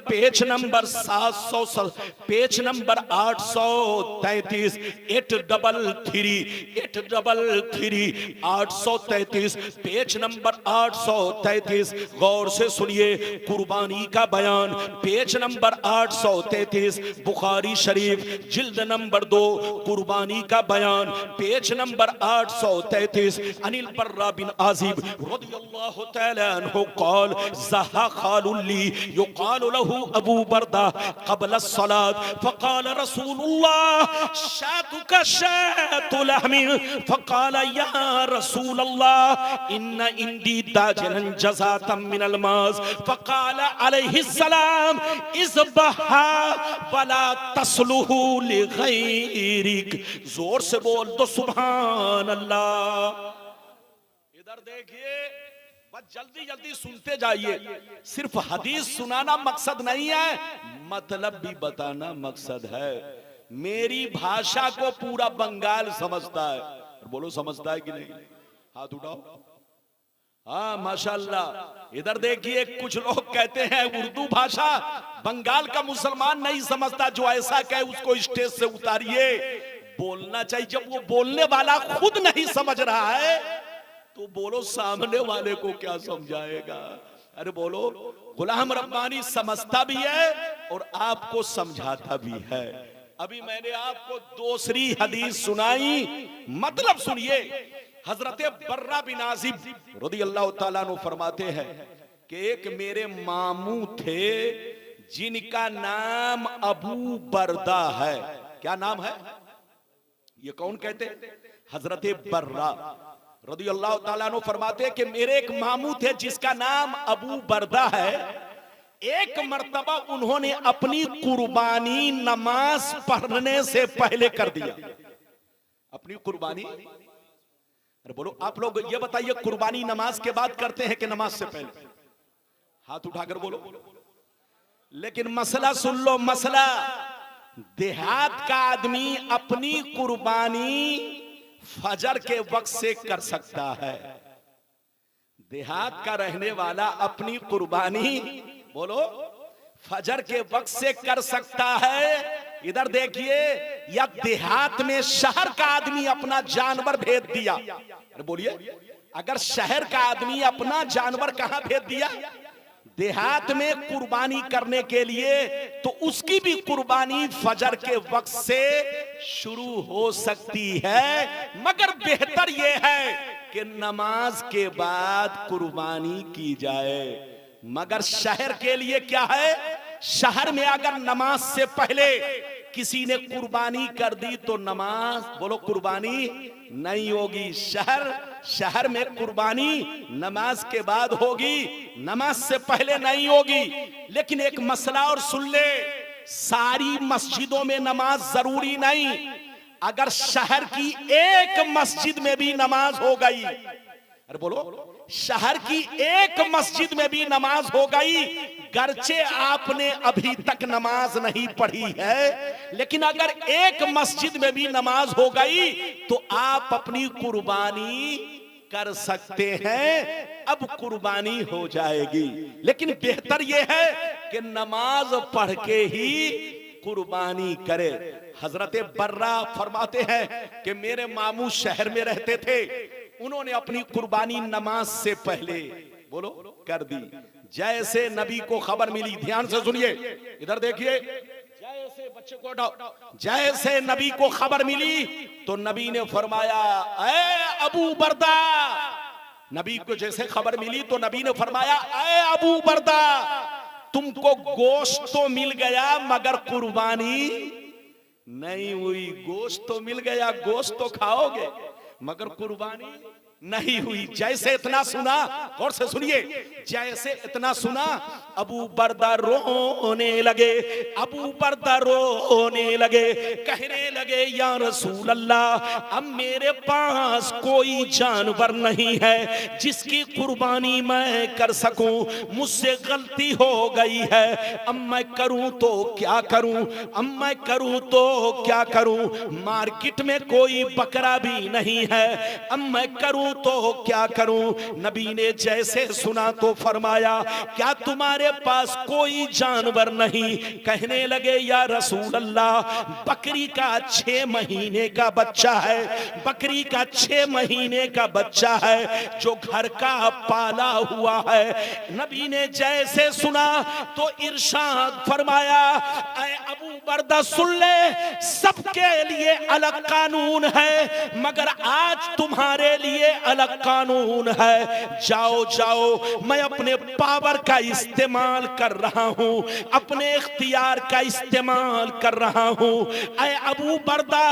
700, page number 833, 833 833, page number 833। गौर से सुनिए, कुर्बानी का बयान, पेज नंबर 833, बुखारी शरीफ जिल्द नंबर 2, कुर्बानी का बयान, पेज नंबर 833। अनिल बर्रा बिन आजिब रदियल्लाहु तआला अन्हु क़ाल ज़हा ख़ालुल्ली युक़ालु लहू अबू बर्दा क़ब्ल अस्सलात फ़क़ाल रसूलुल्लाह शातुका शातु लहमी फ़क़ाल या रसूलल्लाह इन्ना इंदी दाजलन जज़ातम मिनल माज़ फ़क़ाल अलैहिस्सलाम इज़बहा वला तस्लुहु लिग़ैरिक। जोर से बोल दो सुभान अल्लाह। इधर देखिए, बस जल्दी जल्दी सुनते जाइए। सिर्फ हदीस सुनाना मकसद नहीं है, मतलब भी बताना मकसद है। मेरी भाषा को पूरा बंगाल समझता है। बोलो समझता है कि नहीं? हाथ उठाओ। हाँ माशाअल्लाह। इधर देखिए, कुछ लोग कहते हैं उर्दू भाषा बंगाल का मुसलमान नहीं समझता। जो ऐसा कहे उसको स्टेज से उतारिए। बोलना चाहिए, जब वो बोलने वाला खुद नहीं समझ रहा है तो बोलो सामने वाले को क्या समझाएगा? अरे बोलो, गुलाम रब्बानी समझता भी है और आपको समझाता भी है। अभी मैंने आपको दूसरी हदीस सुनाई, मतलब सुनिए। हजरत बर्रा बिन आजिब रदियल्लाहु ताला अन्हु फरमाते हैं कि एक मेरे मामू थे जिनका नाम अबू बर्दा है। क्या नाम है? ये कौन कहते? हजरत बर्रा रदियल्लाहु ताला अन्हु फरमाते कि मेरे एक मामू थे जिसका नाम अबू बर्दा है। एक मर्तबा उन्होंने अपनी कुर्बानी नमाज पढ़ने से पहले कर दिया। अपनी कुर्बानी, अरे बोलो आप लोग ये बताइए, कुर्बानी नमाज के बाद करते हैं कि नमाज से पहले? हाथ उठाकर बोलो। लेकिन मसला सुन लो, मसला देहात का आदमी अपनी कुर्बानी फजर के वक्त से कर सकता है। देहात का रहने वाला अपनी कुर्बानी बोलो फजर के वक्त से कर सकता है। इधर देखिए, या देहात में शहर का आदमी अपना जानवर भेज दिया। अरे बोलिए, अगर शहर का आदमी अपना जानवर कहां भेज दिया? देहात में कुर्बानी करने के लिए, तो उसकी भी कुर्बानी फजर के वक्त से शुरू हो सकती है, मगर बेहतर यह है कि नमाज के बाद कुर्बानी की जाए। मगर शहर के लिए क्या है, शहर में अगर नमाज से पहले किसी ने कुर्बानी कर दी तो नमाज बोलो कुर्बानी नहीं होगी। शहर में कुर्बानी नमाज के बाद होगी, नमाज से पहले नहीं होगी। लेकिन एक मसला और सुन ले, सारी मस्जिदों में नमाज जरूरी नहीं। अगर शहर की एक मस्जिद में भी नमाज हो गई, अरे बोलो शहर की एक मस्जिद में भी नमाज हो गई, गर्चे आपने अभी तक नमाज नहीं पढ़ी है, लेकिन अगर एक मस्जिद में भी नमाज हो गई तो आप अपनी कुर्बानी कर सकते हैं। अब कुर्बानी हो जाएगी, लेकिन बेहतर यह है कि नमाज पढ़ के ही कुर्बानी करे। हजरत बर्रा फरमाते हैं कि मेरे मामू शहर में रहते थे, उन्होंने अपनी कुर्बानी नमाज से पहले बोलो कर दी। जैसे नबी को खबर मिली, ध्यान से सुनिए, इधर देखिए, जैसे बच्चे को हटाओ, जैसे नबी को खबर मिली तो नबी ने फरमाया, ऐ अबू बर्दा, नबी को जैसे खबर मिली तो नबी ने फरमाया, ऐ अबू बर्दा, तुमको गोश्त तो मिल गया मगर कुर्बानी नहीं हुई। गोश्त तो मिल गया, गोश्त तो खाओगे, मगर कुर्बानी नहीं हुई। जैसे इतना सुना, और से सुनिए, जैसे इतना सुना अबू बर्दा रोने लगे, अबू बर्दा रोने लगे, कहने लगे या रसूल अल्लाह, अब मेरे पास कोई जानवर नहीं है जिसकी कुर्बानी मैं कर सकूं, मुझसे गलती हो गई है, अब मैं करूं तो क्या करूं, अब मैं करूं तो क्या करूं, मार्केट में कोई बकरा भी नहीं है, अब मैं करूं तो क्या करूं। नबी ने जैसे सुना तो फरमाया, क्या तुम्हारे पास कोई जानवर नहीं? कहने लगे या रसूल अल्लाह, बकरी का 6 महीने का बच्चा है, बकरी का 6 महीने का बच्चा है जो घर का पाला हुआ है। नबी ने जैसे सुना तो इरशाद फरमाया, ऐ अबू बर्दा सुन ले, सबके लिए अलग कानून है मगर आज तुम्हारे लिए अलग कानून है। जाओ जाओ, मैं अपने पावर का इस्तेमाल कर रहा हूं, अपने इख्तियार का इस्तेमाल कर रहा हूं। ऐ अबू बर्दा,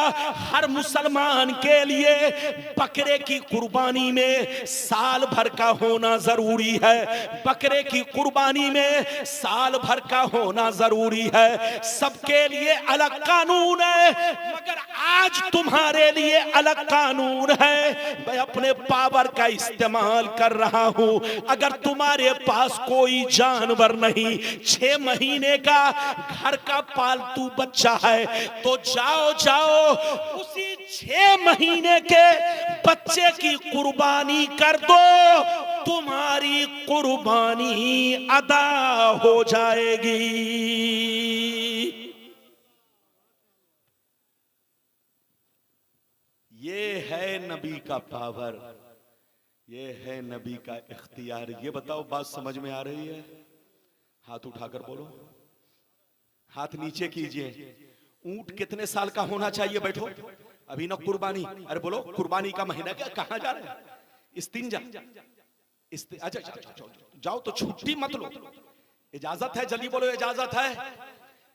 हर मुसलमान के लिए बकरे की कुर्बानी में साल भर का होना जरूरी है, बकरे की कुर्बानी में साल भर का होना जरूरी है। सबके लिए अलग कानून है मगर आज तुम्हारे लिए अलग कानून है। मैं अपने पावर का इस्तेमाल कर रहा हूं। अगर तुम्हारे पास कोई जानवर नहीं, 6 महीने का घर का पालतू बच्चा है, तो जाओ जाओ उसी 6 महीने के बच्चे की कुर्बानी कर दो, तुम्हारी कुर्बानी अदा हो जाएगी। ये है नबी का पावर, ये है नबी का इख्तियार। ये बताओ बात समझ में आ रही है? हाथ उठाकर बोलो, हाथ नीचे कीजिए। ऊंट कितने साल का होना चाहिए? बैठो, अभी ना कुर्बानी। अरे बोलो कुर्बानी का महीना क्या, कहां जा रहे हैं? इस्तिंजा, अच्छा जाओ तो छुट्टी मत लो, इजाजत है, जल्दी बोलो इजाजत है।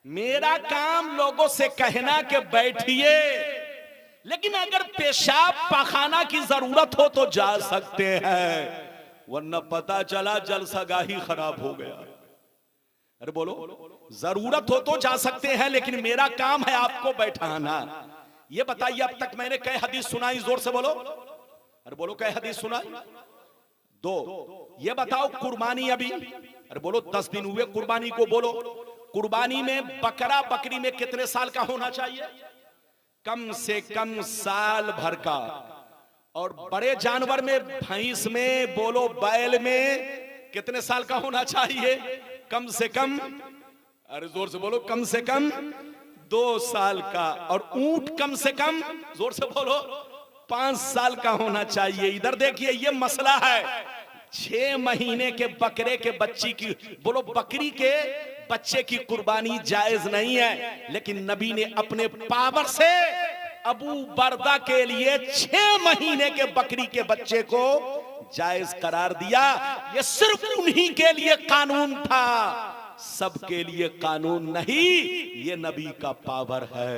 मेरा काम लोगों से कहना कि बैठिए, लेकिन अगर पेशाब पाखाना की जरूरत हो तो जा सकते हैं, वरना पता चला जलसागाही खराब हो गया। अरे बोलो, जरूरत हो तो जा सकते हैं, लेकिन मेरा काम है आपको बैठाना। ये बताइए अब तक मैंने कई हदीस सुनाई? जोर से बोलो। अरे बोलो, कई हदीस सुनाई? 2। ये बताओ कुर्बानी अभी, अरे बोलो 10 दिन हुए कुर्बानी को। बोलो कुर्बानी में बकरा बकरी में कितने साल का होना चाहिए? कम से कम साल भर का, और बड़े जानवर में भैंस में बोलो बैल में कितने साल का होना चाहिए? कम से कम, अरे जोर से बोलो, कम से कम 2 साल का, और ऊंट कम से कम, जोर से बोलो, 5 साल का होना चाहिए। इधर देखिए ये मसला है, 6 महीने के बकरे के बच्ची की, बोलो बकरी के बच्चे की कुर्बानी जायज नहीं है, लेकिन नबी ने अपने पावर से अबू बरदा के लिए 6 महीने के बकरी के बच्चे को जायज करार दिया। ये सिर्फ उन्हीं के लिए कानून था, सबके लिए कानून नहीं। ये नबी का पावर है।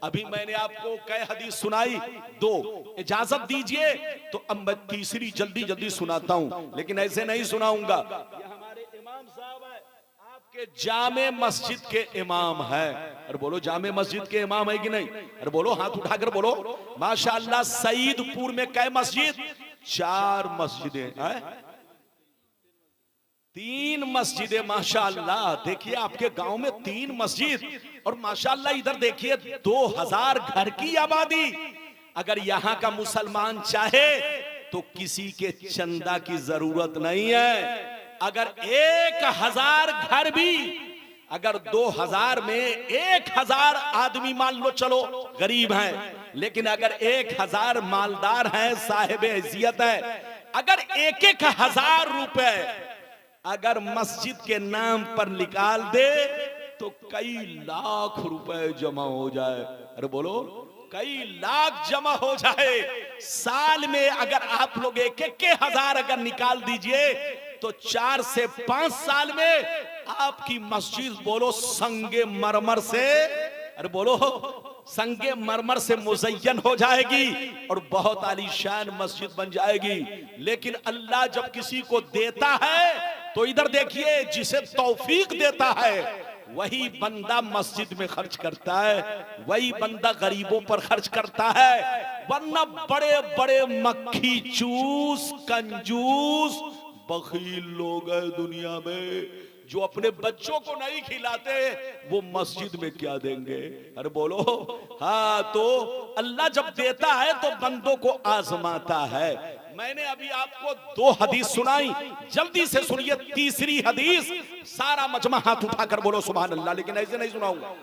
अभी मैंने आपको कई हदीस सुनाई, 2, इजाजत दीजिए तो अब मैं तीसरी जल्दी जल्दी सुनाता हूं, लेकिन ऐसे नहीं सुनाऊंगा। ये हमारे इमाम साहब है, आपके जामे मस्जिद के इमाम है। अरे बोलो जामे मस्जिद के इमाम है कि नहीं? अरे बोलो, हाथ उठाकर बोलो। माशाअल्लाह सईदपुर में कई मस्जिद? 4 मस्जिदें हैं, 3 मस्जिदें माशाअल्लाह। देखिए आपके गांव में 3 मस्जिद, और माशाअल्लाह इधर देखिए 2000 घर की आबादी। अगर यहां का मुसलमान चाहे तो किसी के चंदा की जरूरत नहीं है। अगर 1000 घर भी, अगर 2000 में 1000 आदमी मान लो, चलो गरीब हैं, लेकिन अगर 1000 मालदार हैं, साहिब हैसियत है, अगर 1-1000 रुपए अगर मस्जिद के नाम पर निकाल दे तो कई लाख रुपए जमा हो जाए। अरे बोलो, कई लाख जमा हो जाए। साल में अगर आप लोग 1-1000 अगर निकाल दीजिए तो 4 से 5 साल में आपकी मस्जिद बोलो संगे मरमर से, अरे बोलो संगे मरमर से मुज़य्यन हो जाएगी और बहुत आलीशान मस्जिद बन जाएगी। लेकिन अल्लाह जब किसी को देता है तो इधर देखिए, जिसे तौफीक देता है वही बंदा मस्जिद में खर्च करता है, वही बंदा गरीबों पर खर्च करता है। वरना बड़े बड़े मक्खी चूस, कंजूस, बखील लोग हैं दुनिया में, जो अपने बच्चों को नहीं खिलाते, वो मस्जिद में क्या देंगे? अरे बोलो हाँ। तो अल्लाह जब देता है तो बंदों को आजमाता है। मैंने अभी आपको 2 हदीस सुनाई, जल्दी से सुनिए तीसरी हदीस। सारा मजमा हाथ उठाकर बोलो सुभान अल्लाह, लेकिन ऐसे नहीं सुनाऊंगा,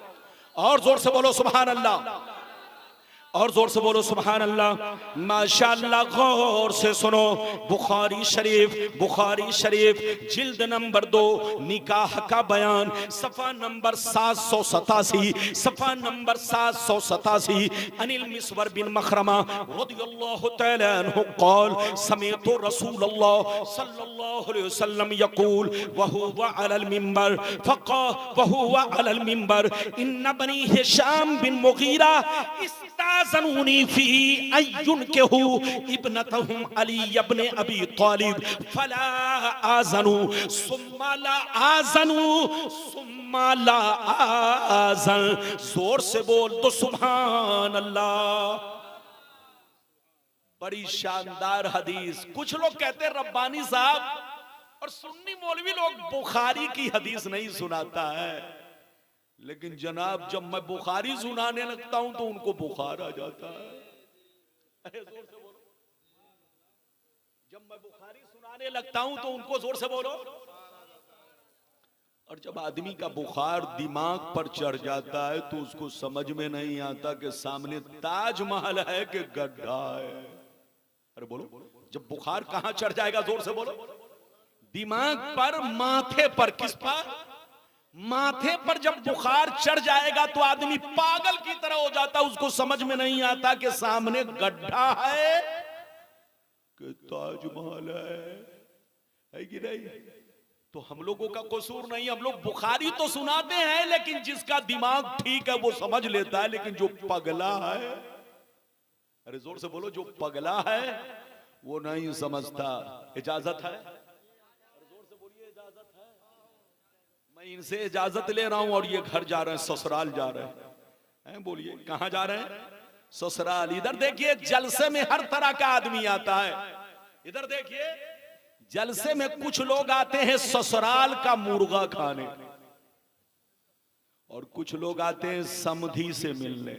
और जोर से बोलो सुभान अल्लाह, और जोर से बोलो सुभान अल्लाह। माशाअल्लाह गौर से सुनो, बुखारी शरीफ जिल्द नंबर 2 निकाह का बयान, सफा नंबर 787, सफा नंबर 787। अनिल मिसवर बिन मखरमा रदियल्लाहु तआला अन्हु क़ाल समिअतु रसूलल्लाह सल्लल्लाहु अलैहि वसल्लम यक़ूल व हुवा अलल मिंबर इन्न बनी हिशाम बिन मुगीरा इस्ताज़नूनी फी अय्युनकिहु इब्नतहुम अली इब्न अबी तालिब फला आज़नु सुम्मा ला आज़नु सुम्मा ला आज़न। जोर से बोल तो सुभान अल्लाह। बड़ी शानदार हदीस। कुछ लोग कहते हैं रब्बानी साहब और सुन्नी मौलवी लोग बुखारी की हदीस नहीं सुनाता है, लेकिन जनाब जब मैं बुखारी सुनाने लगता हूं तो उनको बुखार आ जाता है। अरे जोर से बोलो, जब मैं बुखारी सुनाने लगता हूं तो उनको जोर से बोलो। और जब आदमी का बुखार दिमाग पर चढ़ जाता है तो उसको समझ में नहीं आता कि सामने ताजमहल है कि गड्ढा है। अरे बोलो, जब बुखार कहां चढ़ जाएगा? जोर से बोलो। दिमाग पर, माथे पर। किस पर? माथे पर जब बुखार चढ़ जाएगा तो आदमी पागल की तरह हो जाता, उसको समझ में नहीं आता कि सामने गड्ढा है कि ताजमहल है कि नहीं। तो हम लोगों का कसूर नहीं, हम लोग बुखारी तो सुनाते हैं, लेकिन जिसका दिमाग ठीक है वो समझ लेता है, लेकिन जो पगला है, अरे जोर से बोलो, जो पगला है वो नहीं समझता। इजाजत है? जोर से बोलिए, इजाजत है? मैं इनसे इजाजत ले रहा हूं और ये घर जा रहे हैं, ससुराल जा रहे हैं। बोलिए कहां जा रहे हैं? ससुराल। इधर देखिए जलसे में हर तरह का आदमी आता है। इधर देखिए जलसे में कुछ लोग आते हैं ससुराल का मुर्गा खाने, और कुछ लोग आते हैं समधी से मिलने।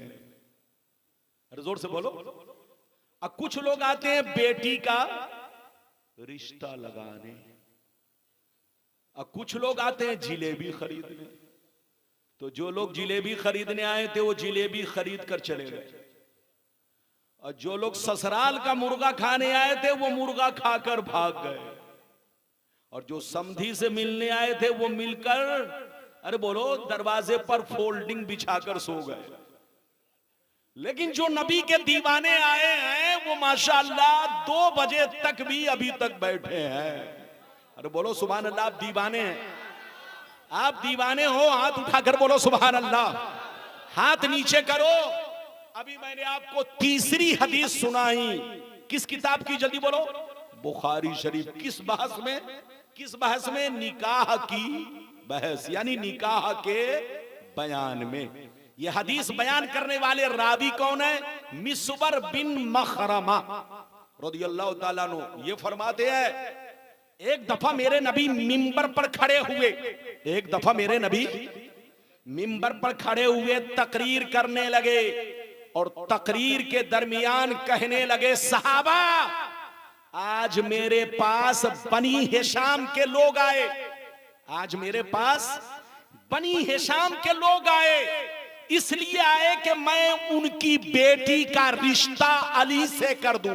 अरे जोर से बोलो। अब कुछ लोग आते हैं बेटी का रिश्ता लगाने, अब कुछ लोग आते हैं जिलेबी खरीदने। तो जो लोग जिलेबी खरीदने आए थे वो जिलेबी खरीद कर चले गए, और जो लोग ससुराल का मुर्गा खाने आए थे वो मुर्गा खाकर भाग गए, और जो समधी से मिलने आए थे वो मिलकर, अरे बोलो, दरवाजे पर फोल्डिंग बिछाकर सो गए। लेकिन जो नबी के दीवाने आए हैं वो माशाअल्लाह 2 बजे तक भी अभी तक बैठे हैं। अरे बोलो सुभान अल्लाह। आप दीवाने हैं, आप दीवाने हो, हाथ उठाकर बोलो सुभान अल्लाह। हाथ नीचे करो। अभी मैंने आपको तीसरी हदीस सुनाई, किस किताब की, जल्दी बोलो, बुखारी शरीफ। किस बहस में? किस बहस में? निकाह की बहस, यानी निकाह के बयान में। ये हदीस बयान करने वाले रावी कौन है? मिसवर बिन मखरमा रदियल्लाहु ताला अन्हु। ये फरमाते हैं, एक दफा मेरे नबी मिंबर पर खड़े हुए, एक दफा मेरे नबी मिंबर पर खड़े हुए तकरीर करने लगे, और तकरीर के दरमियान कहने लगे, सहाबा आज मेरे पास बनी हिशाम के लोग आए, आज मेरे पास बनी हिशाम के लोग आए, इसलिए आए कि मैं उनकी बेटी का रिश्ता अली से कर दूं,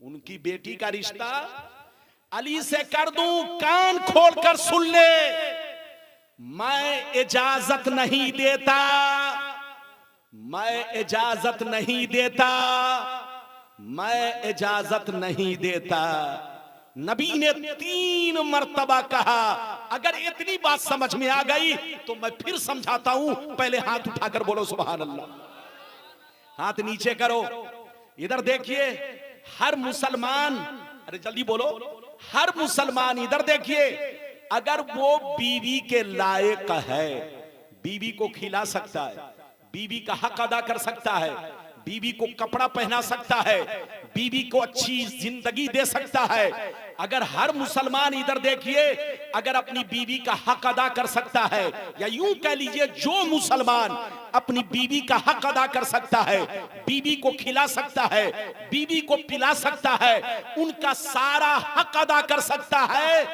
उनकी बेटी का रिश्ता अली से कर दूं। कान खोलकर सुन ले, मैं इजाजत नहीं देता, मैं इजाजत नहीं देता, मैं इजाजत नहीं देता। नबी ने 3 मर्तबा कहा। अगर इतनी बात समझ में आ गई तो मैं फिर समझाता हूं, पहले हाथ उठाकर बोलो सुभान अल्लाह। हाथ नीचे करो। इधर देखिए, हर मुसलमान, अरे जल्दी बोलो, हर मुसलमान इधर देखिए, अगर वो बीवी के लायक है, बीवी को खिला सकता है, बीवी का हक अदा कर सकता है, बीवी को कपड़ा पहना सकता है, बीवी को अच्छी जिंदगी दे सकता है, अगर हर मुसलमान इधर देखिए अगर अपनी बीवी का हक अदा कर सकता है, या यूं कह लीजिए जो मुसलमान अपनी बीवी का हक अदा कर सकता है, बीवी को खिला सकता है, बीवी को पिला सकता है, उनका सारा हक अदा कर सकता है,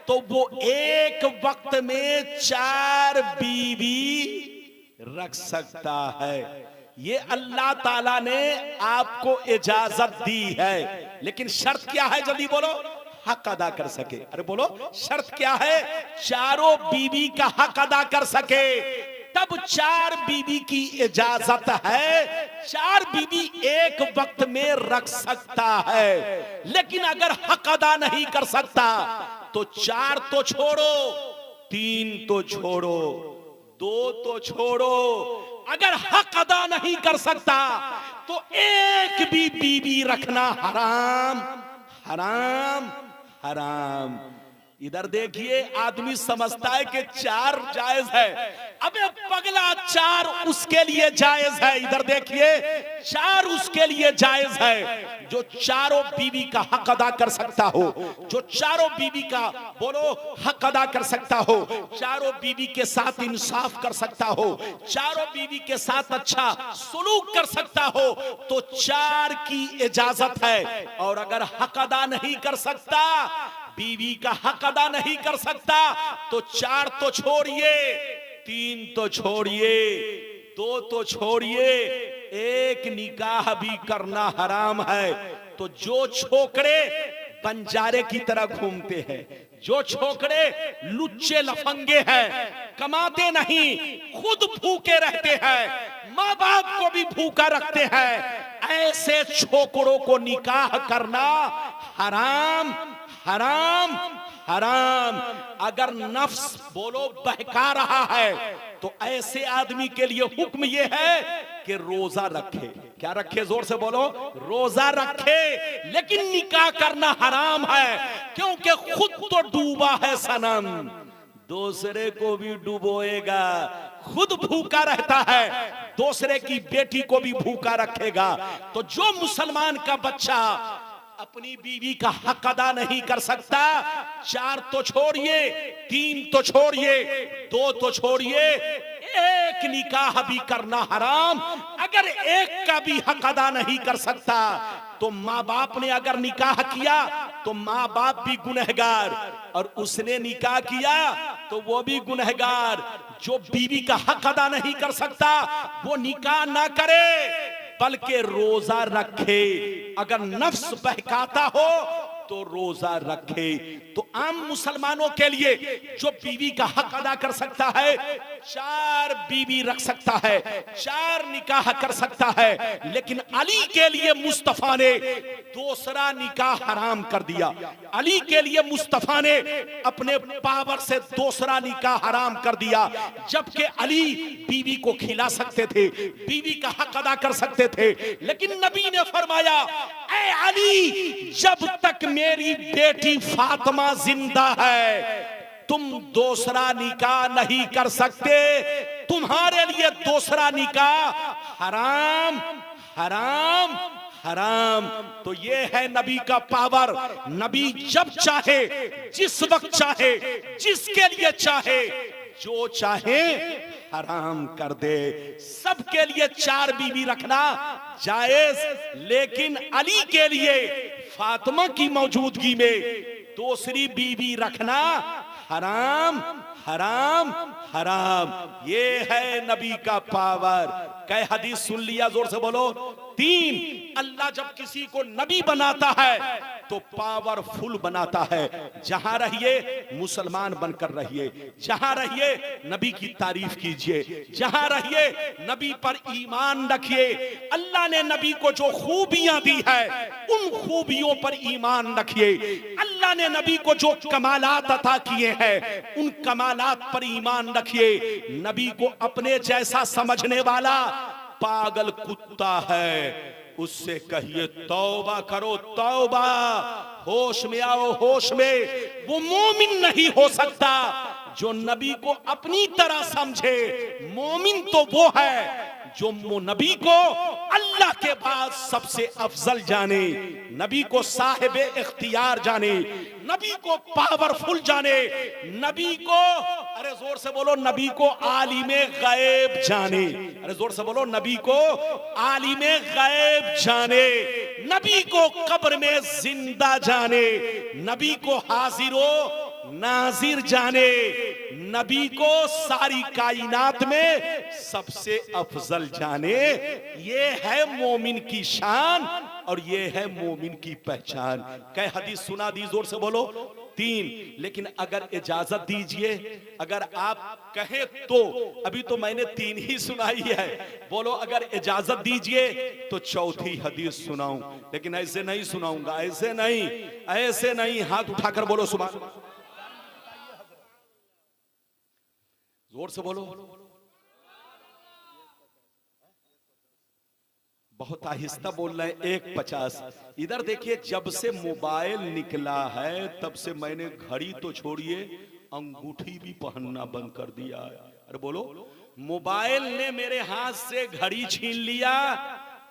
तो वो एक वक्त में 4 बीवी रख सकता है। ये अल्लाह ताला ने आपको इजाजत दी है, लेकिन शर्त क्या है? जल्दी बोलो। हक अदा कर सके। अरे बोलो, शर्त क्या है? चारों बीवी का हक अदा कर सके, तब 4 बीवी की इजाजत है। 4 बीवी एक वक्त में रख सकता है, लेकिन अगर हक अदा नहीं कर सकता तो 4 तो छोड़ो, 3 तो छोड़ो, 2 तो छोड़ो, अगर हक अदा नहीं कर सकता तो एक भी बीवी रखना हराम, हराम, हराम। इधर देखिए, आदमी समझता है कि 4 जायज है, अबे पगला 4 उसके लिए जायज है। इधर देखिए, 4 उसके लिए जायज है जो चारों बीवी का हक अदा कर सकता हो, जो चारों बीवी का बोलो हक अदा कर सकता हो, चारों बीवी के साथ इंसाफ कर सकता हो, चारों बीवी के साथ अच्छा सुलूक कर सकता हो, तो 4 की इजाजत है। और अगर हक अदा नहीं कर सकता, बीवी का हक अदा नहीं कर सकता, तो 4 तो छोड़िए, 3 तो छोड़िए, 2 तो छोड़िए, एक निकाह भी करना हराम है। तो जो छोकरे बंजारे की तरह घूमते हैं, जो छोकरे लुच्चे लफंगे हैं, कमाते नहीं, खुद भूखे रहते हैं, माँ बाप को भी भूखा रखते हैं, ऐसे छोकरों को निकाह करना हराम, हराम, हराम। अगर नफ्स बोलो बहका रहा है तो ऐसे आदमी के लिए हुक्म यह है कि रोजा रखे। क्या रखे? जोर से बोलो, रोजा रखे। लेकिन निकाह करना हराम है, क्योंकि खुद तो डूबा है सनम, दूसरे को भी डुबोएगा। खुद भूखा रहता है, दूसरे की बेटी को भी भूखा रखेगा। तो जो मुसलमान का बच्चा अपनी बीवी का हक अदा नहीं कर सकता, 4 तो छोड़िए, 3 तो छोड़िए, 2 तो छोड़िए, एक निकाह भी करना हराम। अगर एक का भी हक अदा नहीं कर सकता तो माँ बाप ने अगर निकाह किया तो माँ बाप भी गुनहगार, और उसने निकाह किया तो वो भी गुनहगार। जो बीवी का हक अदा नहीं कर सकता वो निकाह ना करे बल्कि रोजा रखे। अगर नफ्स बहकाता हो तो रोजा रखे। तो आम मुसलमानों के लिए जो बीवी का हक अदा कर सकता है 4 बीवी रख सकता है, 4 निकाह कर सकता है। लेकिन अली के लिए मुस्तफा ने दूसरा निकाह हराम कर दिया। अली के लिए मुस्तफा ने अपने पावर से दूसरा निकाह हराम कर दिया। जबकि अली बीवी को खिला सकते थे, बीवी का हक अदा कर सकते थे, लेकिन नबी ने फरमाया, ऐ अली, जब तक मेरी बेटी फातिमा जिंदा है तुम दूसरा निकाह नहीं कर सकते। तुम्हारे लिए दूसरा निकाह हराम हराम हराम। तो ये है नबी का पावर। नबी जब चाहे, जिस वक्त चाहे, जिसके लिए चाहे, जो चाहे हराम कर दे। सबके लिए 4 बीवी रखना जायज, लेकिन अली के लिए फातिमा की मौजूदगी में दूसरी बीवी रखना हराम हराम हराम। ये है नबी का पावर। कै हदीस सुन लिया, जोर से बोलो। 3, अल्लाह जब किसी को नबी बनाता है तो पावरफुल बनाता है। जहां रहिए मुसलमान बनकर रहिए, जहां रहिए नबी की तारीफ कीजिए, जहां रहिए नबी पर ईमान रखिए। अल्लाह ने नबी को जो खूबियां दी है उन खूबियों पर ईमान रखिए। अल्लाह ने नबी को जो कमालात अता किए हैं उन कमालात पर ईमान रखिए। नबी को अपने जैसा समझने वाला पागल कुत्ता है, उससे कहिए तौबा करो, तौबा। होश में आओ, होश में। वो मोमिन नहीं हो सकता जो नबी को अपनी तरह समझे। मोमिन तो वो है जो नबी को अल्लाह के बाद सबसे अफजल जाने, नबी को साहिब इख्तियार जाने, नबी को पावरफुल जाने, नबी को, अरे जोर से बोलो, नबी को आलिमे गैब जाने। अरे जोर से बोलो, नबी को आलिमे गैब जाने, नबी को कब्र में जिंदा जाने, नबी को हाजिरो नाजिर जाने, नबी को सारी कायनात में सबसे अफजल जाने। ये है मोमिन की शान और ये है मोमिन की पहचान। कै हदीस सुना दी, जोर से बोलो। 3, लेकिन अगर इजाजत दीजिए, अगर आप कहें तो, अभी तो मैंने 3 ही सुनाई है, बोलो अगर इजाजत दीजिए तो 4थी हदीस सुनाऊं, लेकिन ऐसे नहीं सुनाऊंगा, ऐसे नहीं, ऐसे नहीं। हाथ उठाकर बोलो सुभान अल्लाह, जोर से बोलो। बहुत आहिस्ता बोल रहे हैं, 1:50। इधर देखिए, जब से मोबाइल निकला है तब से मैंने घड़ी तो छोड़िए, अंगूठी भी पहनना बंद कर दिया है। अरे बोलो, मोबाइल ने मेरे हाथ से घड़ी छीन लिया,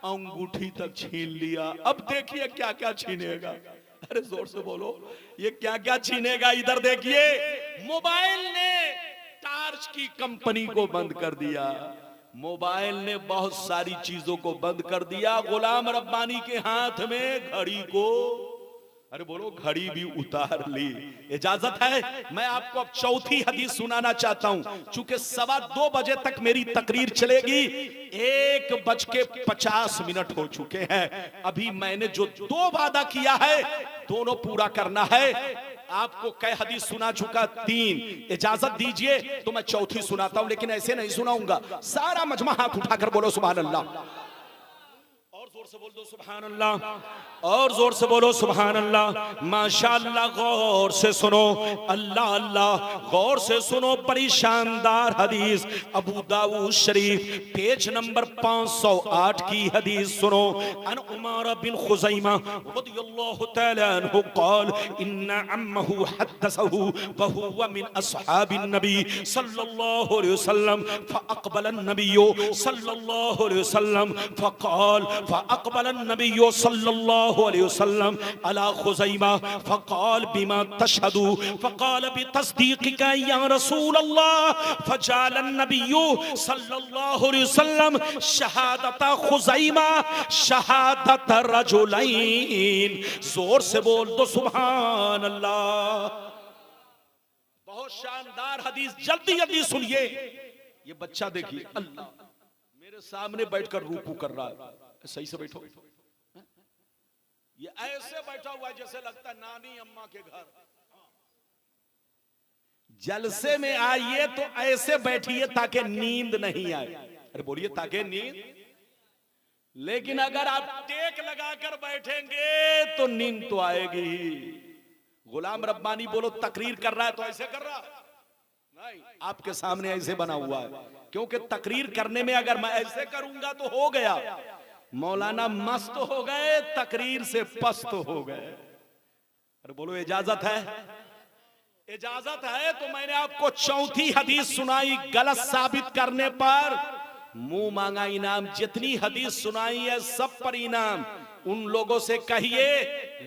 अंगूठी तक छीन लिया, अब देखिए क्या क्या छीनेगा। अरे जोर से बोलो, ये क्या क्या छीनेगा। इधर देखिए, मोबाइल ने टार्च की कंपनी को बंद कर दिया, मोबाइल ने बहुत सारी चीजों को बंद कर दिया। गुलाम रब्बानी के हाथ में घड़ी को, अरे बोलो, घड़ी भी उतार ली। इजाजत है, मैं आपको अब 4थी हदीस सुनाना चाहता हूं। चूंकि 2:15 बजे तक मेरी तकरीर चलेगी, 1:50 हो चुके हैं। अभी मैंने जो 2 वादा किया है दोनों पूरा करना है। आपको कै हदीस सुना चुका, 3। इजाजत दीजिए तो मैं 4थी सुनाता हूं, लेकिन ऐसे नहीं सुनाऊंगा। सारा मजमा हाथ उठाकर बोलो सुभान अल्लाह, और जोर से बोल दो सुभान अल्लाह, और जोर से बोलो सुभान अल्लाह। माशाअल्लाह, गौर से सुनो, अल्लाह अल्लाह, गौर से सुनो। बड़ी शानदार हदीस, अबू दाऊद शरीफ पेज नंबर 508 की हदीस सुनो। अन उमर बिन खुज़ैमा रदियल्लाहु तआला अन्हु क़ाल इन्ना अम्महु हद्दसहु व हुवा मिन अस्हाबिन नबी सल्लल्लाहु अलैहि वसल्लम फ़अक़बल अन्नबिय्यु सल्लल्लाहु अलैहि वसल्लम फ़क़ाल फ़अक़बल नबिय्यु सल्लल्लाहु अलैहि वसल्लम अला खुज़ैमा फ़क़ाल बिमा तशहदु फ़क़ाल बितस्दीक़िका या रसूल अल्लाह फ़जअल नबिय्यु सल्लल्लाहु अलैहि वसल्लम शहादत खुज़ैमा शहादत रजुलैन। जोर से बोल दो सुभान अल्लाह। बहुत शानदार हदीस, जल्दी जल्दी सुनिए। ये बच्चा देखिए, अल्लाह मेरे सामने बैठकर रूकू कर रहा है। सही से बैठो। ये ऐसे बैठा हुआ है जैसे लगता है नानी अम्मा के घर। जलसे में आइए तो ऐसे बैठिए ताकि नींद नहीं आए। अरे बोलिए ताकि नींद। लेकिन अगर आप टेक लगाकर बैठेंगे तो नींद तो आएगी ही। गुलाम रब्बानी बोलो तकरीर कर रहा है तो ऐसे कर रहा नहीं, आपके सामने ऐसे बना हुआ है, क्योंकि तकरीर करने में अगर मैं ऐसे करूंगा तो हो गया मौलाना मस्त हो गए, तकरीर से पस्त हो गए। अरे बोलो इजाजत है? इजाजत है तो मैंने आपको चौथी हदीस सुनाई, गलत साबित करने पर मुंह मांगा इनाम। जितनी हदीस सुनाई है सब पर इनाम। उन लोगों से कहिए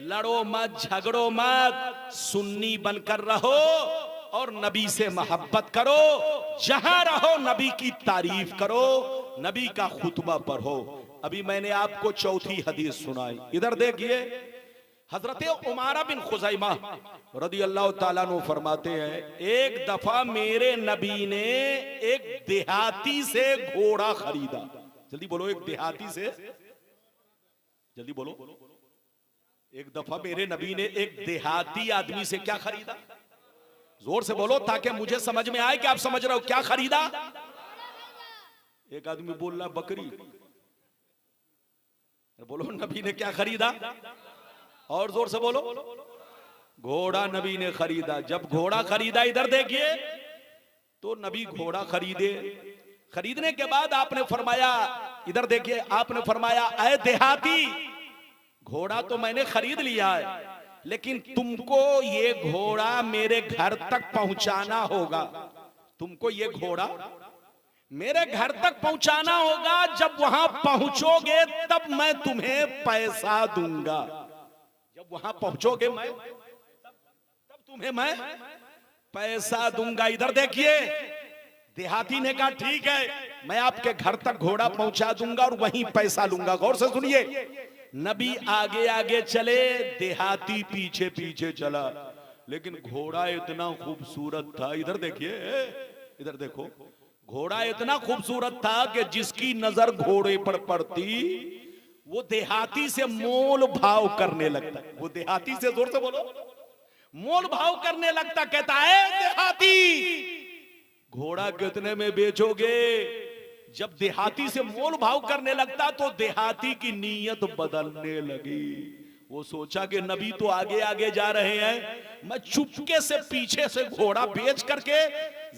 लड़ो मत, झगड़ो मत, सुन्नी बनकर रहो और नबी से मोहब्बत करो। जहां रहो नबी की तारीफ करो, नबी का खुतबा पढ़ो। अभी मैंने आपको चौथी हदीस सुनाई। इधर देखिए, हजरत उमारा बिन खुज़ैमा रदी अल्लाह ताला अन्हु फरमाते हैं, एक दफा मेरे नबी ने एक देहाती से घोड़ा खरीदा। जल्दी बोलो, एक देहाती से, जल्दी बोलो। एक दफा मेरे नबी ने एक देहाती आदमी से क्या खरीदा? जोर से बोलो ताकि मुझे समझ में आए कि आप समझ रहे हो। क्या खरीदा? एक आदमी बोल रहा बकरी। बोलो नबी ने क्या खरीदा? और जोर से बोलो। घोड़ा नबी ने खरीदा। जब घोड़ा खरीदा, इधर देखिए, तो नबी घोड़ा खरीदे। खरीदने के बाद आपने फरमाया, इधर देखिए, आपने फरमाया ऐ देहाती, घोड़ा तो मैंने खरीद लिया है, लेकिन तुमको ये घोड़ा मेरे घर तक पहुंचाना होगा। तुमको ये घोड़ा मेरे घर तक पहुंचाना होगा। जब वहां पहुंचोगे तब मैं तुम्हें पैसा दूंगा। जब वहां पहुंचोगे मैं तब तुम्हें मैं पैसा दूंगा। इधर देखिए, देहाती ने कहा ठीक है, मैं आपके घर तक घोड़ा पहुंचा दूंगा और वहीं पैसा लूंगा। गौर से सुनिए, नबी आगे आगे चले, देहाती पीछे पीछे चला, लेकिन घोड़ा इतना खूबसूरत था। इधर देखिए, इधर देखो, घोड़ा इतना खूबसूरत था कि जिसकी नजर घोड़े पर पड़ती वो देहाती से मोल भाव करने लगता। वो देहाती से, जोर से बोलो, मोल भाव करने लगता। कहता है देहाती, घोड़ा कितने में बेचोगे? जब देहाती से मोल भाव करने लगता तो देहाती की नीयत बदलने लगी। वो सोचा कि नबी तो आगे आगे जा रहे हैं, मैं चुपके से पीछे से घोड़ा बेच करके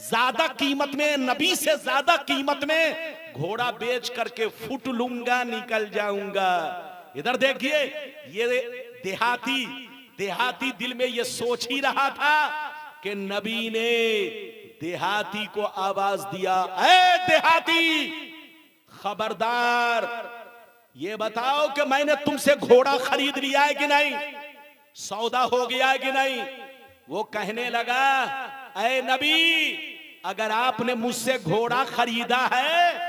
ज्यादा कीमत में, नबी से ज्यादा कीमत में घोड़ा बेच करके फुट लूंगा, निकल जाऊंगा। इधर देखिए, ये देहाती दिल में ये सोच ही रहा था कि नबी ने देहाती को आवाज दिया, ऐ देहाती, खबरदार, ये बताओ कि मैंने तुमसे घोड़ा खरीद लिया है कि नहीं, सौदा हो गया है कि नहीं? वो कहने लगा, ऐ नबी, अगर आपने मुझसे घोड़ा खरीदा है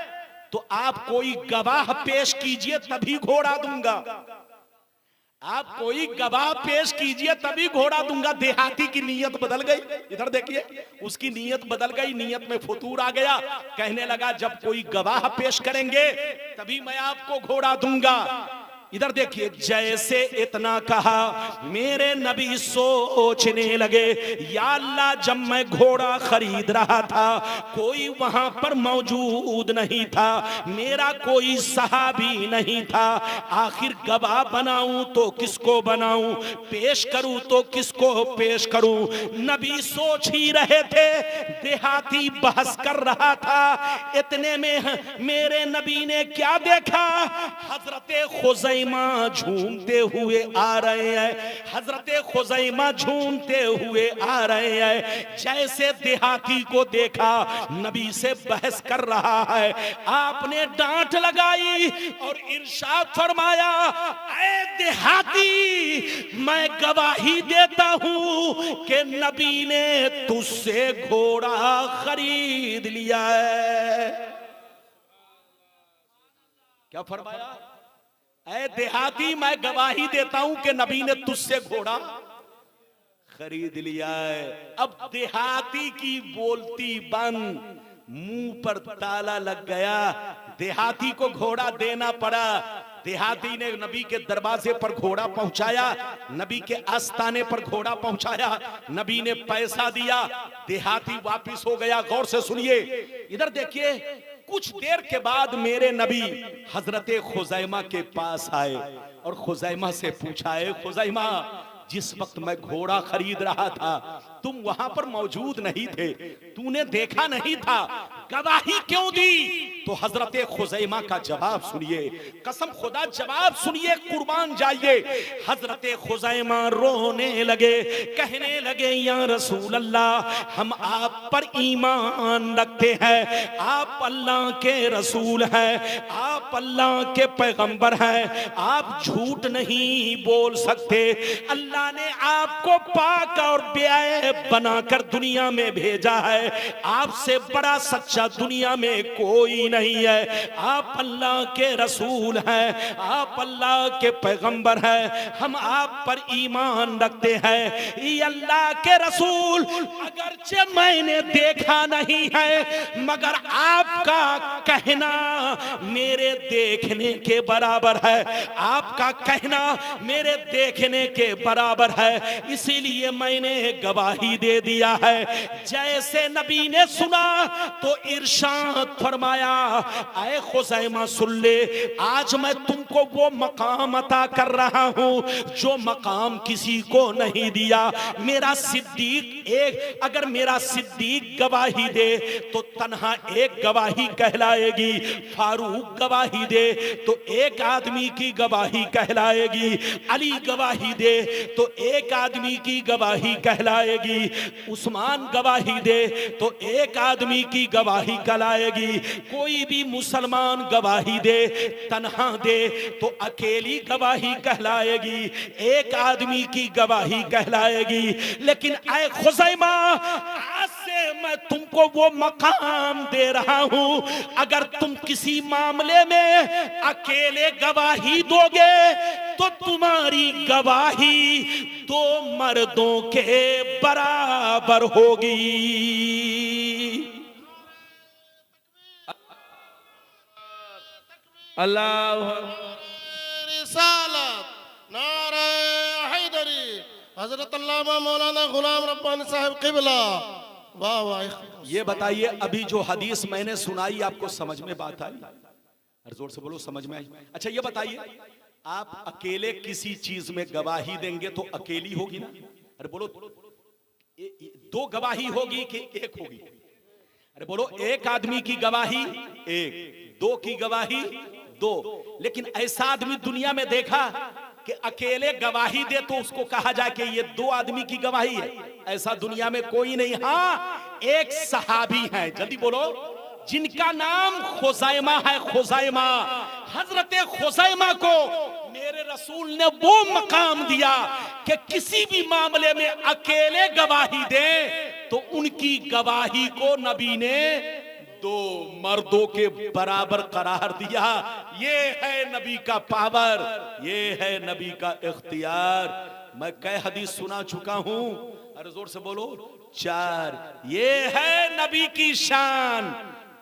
तो आप कोई गवाह पेश कीजिए तभी घोड़ा दूंगा। आप कोई गवाह पेश कीजिए तभी घोड़ा दूंगा। देहाती की नीयत बदल गई। इधर देखिए, उसकी नीयत बदल गई, नीयत में फुतूर आ गया। कहने लगा जब कोई गवाह पेश करेंगे तभी मैं आपको घोड़ा दूंगा। इधर देखिए, जैसे इतना कहा, मेरे नबी सोचने लगे, या अल्लाह, जब मैं घोड़ा खरीद रहा था कोई वहां पर मौजूद नहीं था, मेरा कोई सहाबी नहीं था, आखिर गवाह बनाऊं तो किसको बनाऊं, पेश करूं तो किसको पेश करूं? नबी सोच ही रहे थे, देहाती बहस कर रहा था। इतने में मेरे नबी ने क्या देखा? हजरत खुज़ैमा खुज़ैमा झूमते हुए आ रहे हैं, हजरत खुज़ैमा झूमते हुए आ रहे हैं। जैसे देहाती को देखा नबी से बहस कर रहा है, आपने डांट लगाई और इरशाद फरमाया, ऐ देहाती, मैं गवाही देता हूं कि नबी ने तुझसे घोड़ा खरीद लिया है। क्या फरमाया? ऐ देहाती, मैं गवाही देता हूं कि नबी ने तुझसे घोड़ा खरीद लिया है। अब देहाती की बोलती बंद, मुंह पर ताला लग गया। देहाती को घोड़ा देना पड़ा। देहाती ने नबी के दरवाजे पर घोड़ा पहुंचाया, नबी के आस्ताने पर घोड़ा पहुंचाया, नबी ने पैसा दिया, देहाती वापिस हो गया। गौर से सुनिए, इधर देखिए, कुछ देर के बाद मेरे नबी हजरत खुज़ैमा के पास आए और खुज़ैमा से पूछा, है खुज़ैमा, जिस वक्त मैं घोड़ा खरीद रहा था तुम वहां पर मौजूद नहीं थे, तूने देखा नहीं था, गवाही क्यों दी? तो हजरत खुज़ैमा का जवाब सुनिए, कसम खुदा जवाब सुनिए, कुर्बान जाइए। हजरत खुज़ैमा रोने लगे, कहने लगे, या रसूल अल्लाह, हम आप पर ईमान रखते हैं, आप अल्लाह के रसूल हैं, आप अल्लाह के पैगंबर हैं, आप झूठ नहीं बोल सकते। अल्लाह ने आपको पाक और बेअयब बनाकर दुनिया में भेजा है, आपसे बड़ा सच्चा दुनिया में कोई नहीं है। आप अल्लाह के रसूल हैं, आप अल्लाह के पैगंबर हैं, हम आप पर ईमान रखते हैं। ये अल्लाह के रसूल, अगरचे मैंने देखा नहीं है, मगर आपका कहना मेरे देखने के बराबर है, आपका कहना मेरे देखने के बराबर है, इसीलिए मैंने गवाही दे दिया है। जैसे नबी ने सुना तो इरशाद फरमाया, ऐ खुज़ैमा सुन ले, आज मैं तुमको वो मकाम अता कर रहा हूं जो मकाम किसी को नहीं दिया। मेरा सिद्दीक एक, अगर मेरा सिद्दीक गवाही दे तो तन्हा एक गवाही कहलाएगी, फारूक गवाही दे तो एक आदमी की गवाही कहलाएगी, अली गवाही दे तो एक आदमी की गवाही कहलाएगी, उस्मान गवाही दे तो एक आदमी की गवाही कहलाएगी। कोई भी मुसलमान गवाही दे, तन्हा दे तो अकेली गवाही कहलाएगी, एक आदमी की गवाही कहलाएगी। लेकिन ऐ खुज़ैमा, आज से मैं तुमको वो मकाम दे रहा हूं, अगर तुम किसी मामले में अकेले गवाही दोगे तो तुम्हारी गवाही दो मर्दों के बराबर होगी। अल्लाह रिसालत, नारे हैदरी, हजरत अल्लामा मौलाना गुलाम रब्बानी साहब क़िबला। वाह वाह। ये बताइए, अभी जो हदीस मैंने सुनाई आपको समझ में बात आई? अरे जोर से बोलो, समझ में आई? अच्छा ये बताइए, आप अकेले किसी चीज में गवाही देंगे तो अकेली होगी ना? अरे बोलो, दो गवाही होगी कि एक होगी? अरे बोलो, एक आदमी की गवाही एक, दो की गवाही दो। लेकिन ऐसा आदमी दुनिया में देखा कि अकेले गवाही दे तो उसको कहा जाए कि ये दो आदमी की गवाही है? ऐसा दुनिया में कोई नहीं। हाँ, एक सहाबी है, जल्दी बोलो, जिनका नाम खुज़ैमा है। खुज़ैमा, हजरत खुज़ैमा को मेरे रसूल ने वो मकाम दिया कि किसी भी मामले में अकेले गवाही दे तो उनकी गवाही को नबी ने दो मर्दों के बराबर करार दिया। ये है नबी का पावर, ये है नबी का इख्तियार। मैं कई हदीस सुना चुका हूं, अरे जोर से बोलो, 4। ये है नबी की शान,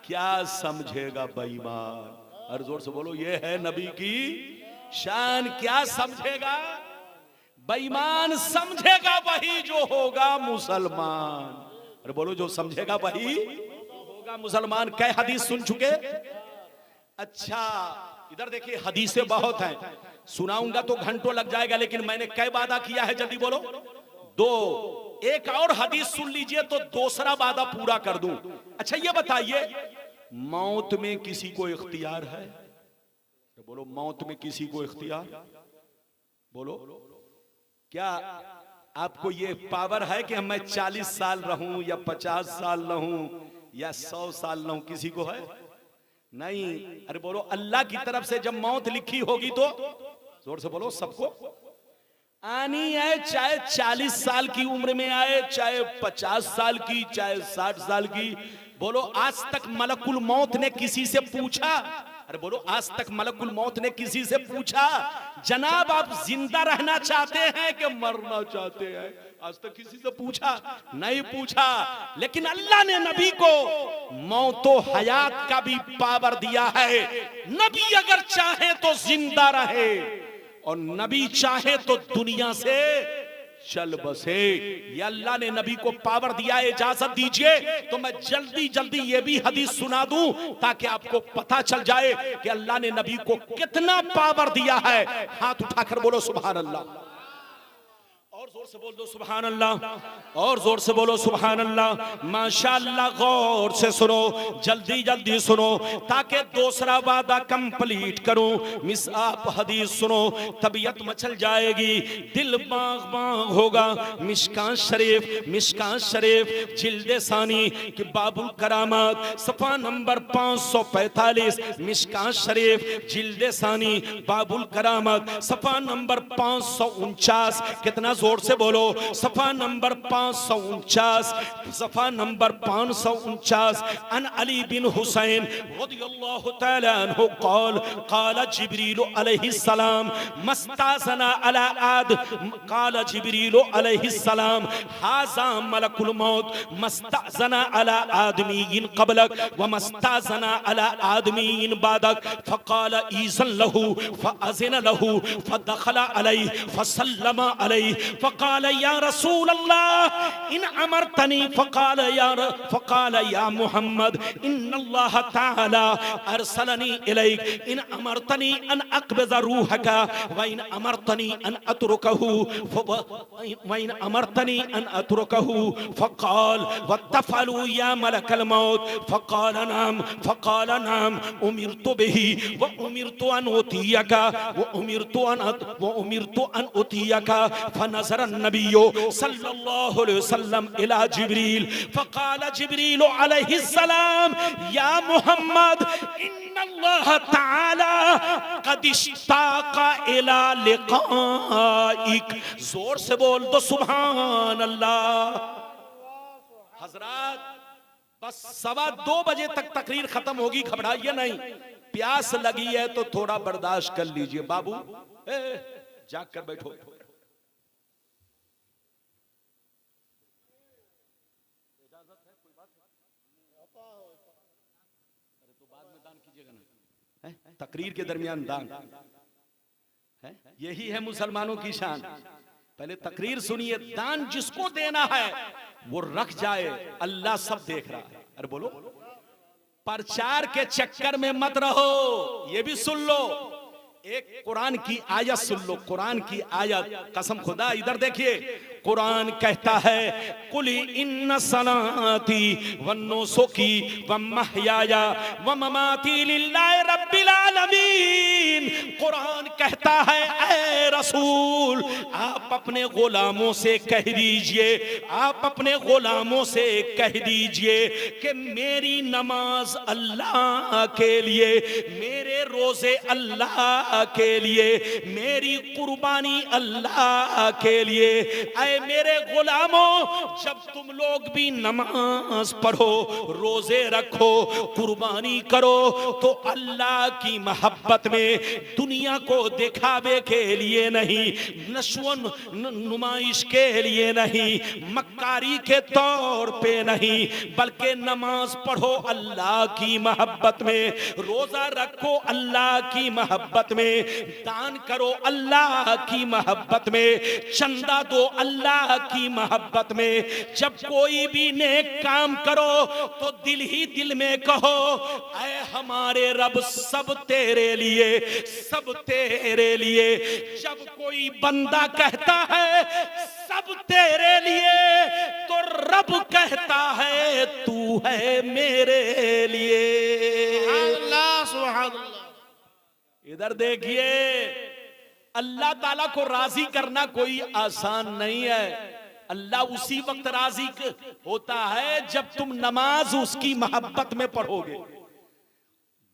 क्या समझेगा बेईमान? अरे जोर से बोलो, ये है नबी की शान, क्या समझेगा बेईमान? समझेगा वही जो होगा मुसलमान। अरे बोलो, जो समझेगा वही होगा मुसलमान। कई हदीस सुन चुके? अच्छा इधर देखिए, हदीसें बहुत हैं, सुनाऊंगा तो घंटों लग जाएगा, लेकिन मैंने कई वादा किया है, जल्दी बोलो, 2। एक और हदीस सुन लीजिए तो दूसरा वादा पूरा कर दूं। अच्छा ये बताइए, मौत में किसी को इख्तियार है? तो बोलो मौत में किसी को इख्तियार? बोलो क्या आपको ये पावर है कि मैं 40 साल रहूं या 50 साल रहूं या 100 साल रहूं? किसी को है? नहीं। अरे बोलो अल्लाह की तरफ से जब मौत लिखी होगी तो जोर से बोलो सबको आनी है, चाहे 40 साल की उम्र में आए, चाहे 50 साल की, चाहे 60 साल की। बोलो आज तक मलकुल मौत ने किसी से पूछा? अरे बोलो आज तक मलकुल मौत ने किसी से पूछा जनाब आप जिंदा रहना चाहते हैं कि मरना चाहते हैं? आज तक किसी से पूछा? नहीं पूछा। लेकिन अल्लाह ने नबी को मौतो हयात का भी पावर दिया है। नबी अगर चाहे तो जिंदा रहे और नबी चाहे तो दुनिया से चल बसे। ये अल्लाह ने नबी को पावर दिया है। इजाजत दीजिए तो मैं जल्दी जल्दी ये भी हदीस सुना दूं ताकि आपको पता चल जाए कि अल्लाह ने नबी को कितना पावर दिया है। हाथ उठाकर बोलो सुभान अल्लाह, और जोर से बोल दो सुभान अल्लाह, और जोर से बोलो सुभान अल्लाह। माशाअल्लाह। गौर से सुनो, जल्दी जल्दी सुनो ताकि दूसरा वादा कंप्लीट करूं। मिस आप हदीस सुनो, तबीयत मचल जाएगी, दिल बाग बाग होगा। मिशकात शरीफ जिल्द सानी कि बाबुल करामात सफा नंबर 545। मिशकात शरीफ जिल्द सानी बाबुल करामात सफा नंबर 549। कितना जोर से बोलो, सफा नंबर 549, सफा नंबर 549। अन अली बिन हुसैन रज़ियल्लाहु तआला अन्हु क़ाल जिब्रील अलैहिस्सलाम मस्ताज़ना अला आद क़ाल जिब्रील अलैहिस्सलाम हाज़ा मलकुल मौत मस्ताज़ना अला आदमीइन क़बलक व मस्ताज़ना अला आदमीइन बादक फ़क़ाल ईज़न लहू फ़अज़िन लहू फ़दख़ल अलैहि फ़सल्लम अलैहि फ़क़ाल या रसूल अल्लाह इन अमरतनी फ़क़ाल या मुहम्मद इन्नल्लाह तआला अरसलनी इलैक इन अमरतनी अन अक़बिज़ रूहका व इन अमरतनी अन अतरुकहु फ़क़ाल वतफ़अलू या मलकल मौत फ़क़ाल नाम उमिरतु बिही व उमिरतु अन उतियका व उमिरतु अन उतियका। फनज़र नबियो सल्लल्लाहु अलैहि वसल्लम इला जिब्रील फ़क़ाल जिब्रील अलैहिस्सलाम या मुहम्मद इन्नल्लाह तआला क़द इश्ताक़ इला लिक़ाइक। जोर से बोल दो सुभान अल्लाह। हज़रात बस 2:15 बजे तक तकरीर खत्म होगी, घबराइए नहीं। प्यास लगी है तो थोड़ा बर्दाश्त कर लीजिए। बाबू जाग कर बैठो। तकरीर के दरमियान दान है, यही है मुसलमानों की शान। पहले तकरीर सुनिए, दान जिसको देना है वो रख जाए, अल्लाह सब देख रहा है। अरे बोलो प्रचार के चक्कर में मत रहो। ये भी सुन लो, एक कुरान की आयत सुन लो, कुरान की आयत, कसम खुदा इधर देखिए। कुरान कहता है कुली इन्ना सलाती व नुसुकी व महयाया व ममाती लिल्लाहि रब्बिल आलमीन। कुरान कहता है ऐ रसूल आप अपने गुलामों से कह दीजिए, आप अपने गुलामों से कह दीजिए कि मेरी नमाज अल्लाह के लिए, मेरे रोजे अल्लाह के लिए, मेरी कुर्बानी अल्लाह के लिए। मेरे गुलामों जब तुम लोग भी नमाज पढ़ो, रोजे रखो, कुर्बानी करो तो अल्लाह की मोहब्बत में, दुनिया को दिखावे के लिए नहीं, नशवन नुमाइश के लिए नहीं, मक्कारी के तौर पे नहीं, बल्कि नमाज पढ़ो अल्लाह की मोहब्बत में, रोजा रखो अल्लाह की मोहब्बत में, दान करो अल्लाह की मोहब्बत में, चंदा दो अल्लाह की मोहब्बत में। जब कोई भी नेक काम करो तो दिल ही दिल में कहो ऐ हमारे रब सब तेरे लिए, सब तेरे लिए। जब कोई बंदा कहता है सब तेरे लिए तो रब कहता है तू है मेरे लिए। अल्लाह सुभान अल्लाह। इधर देखिए, अल्लाह ताला को राजी करना कोई आसान नहीं है। अल्लाह उसी वक्त राजी होता है जब तुम नमाज उसकी मोहब्बत में पढ़ोगे,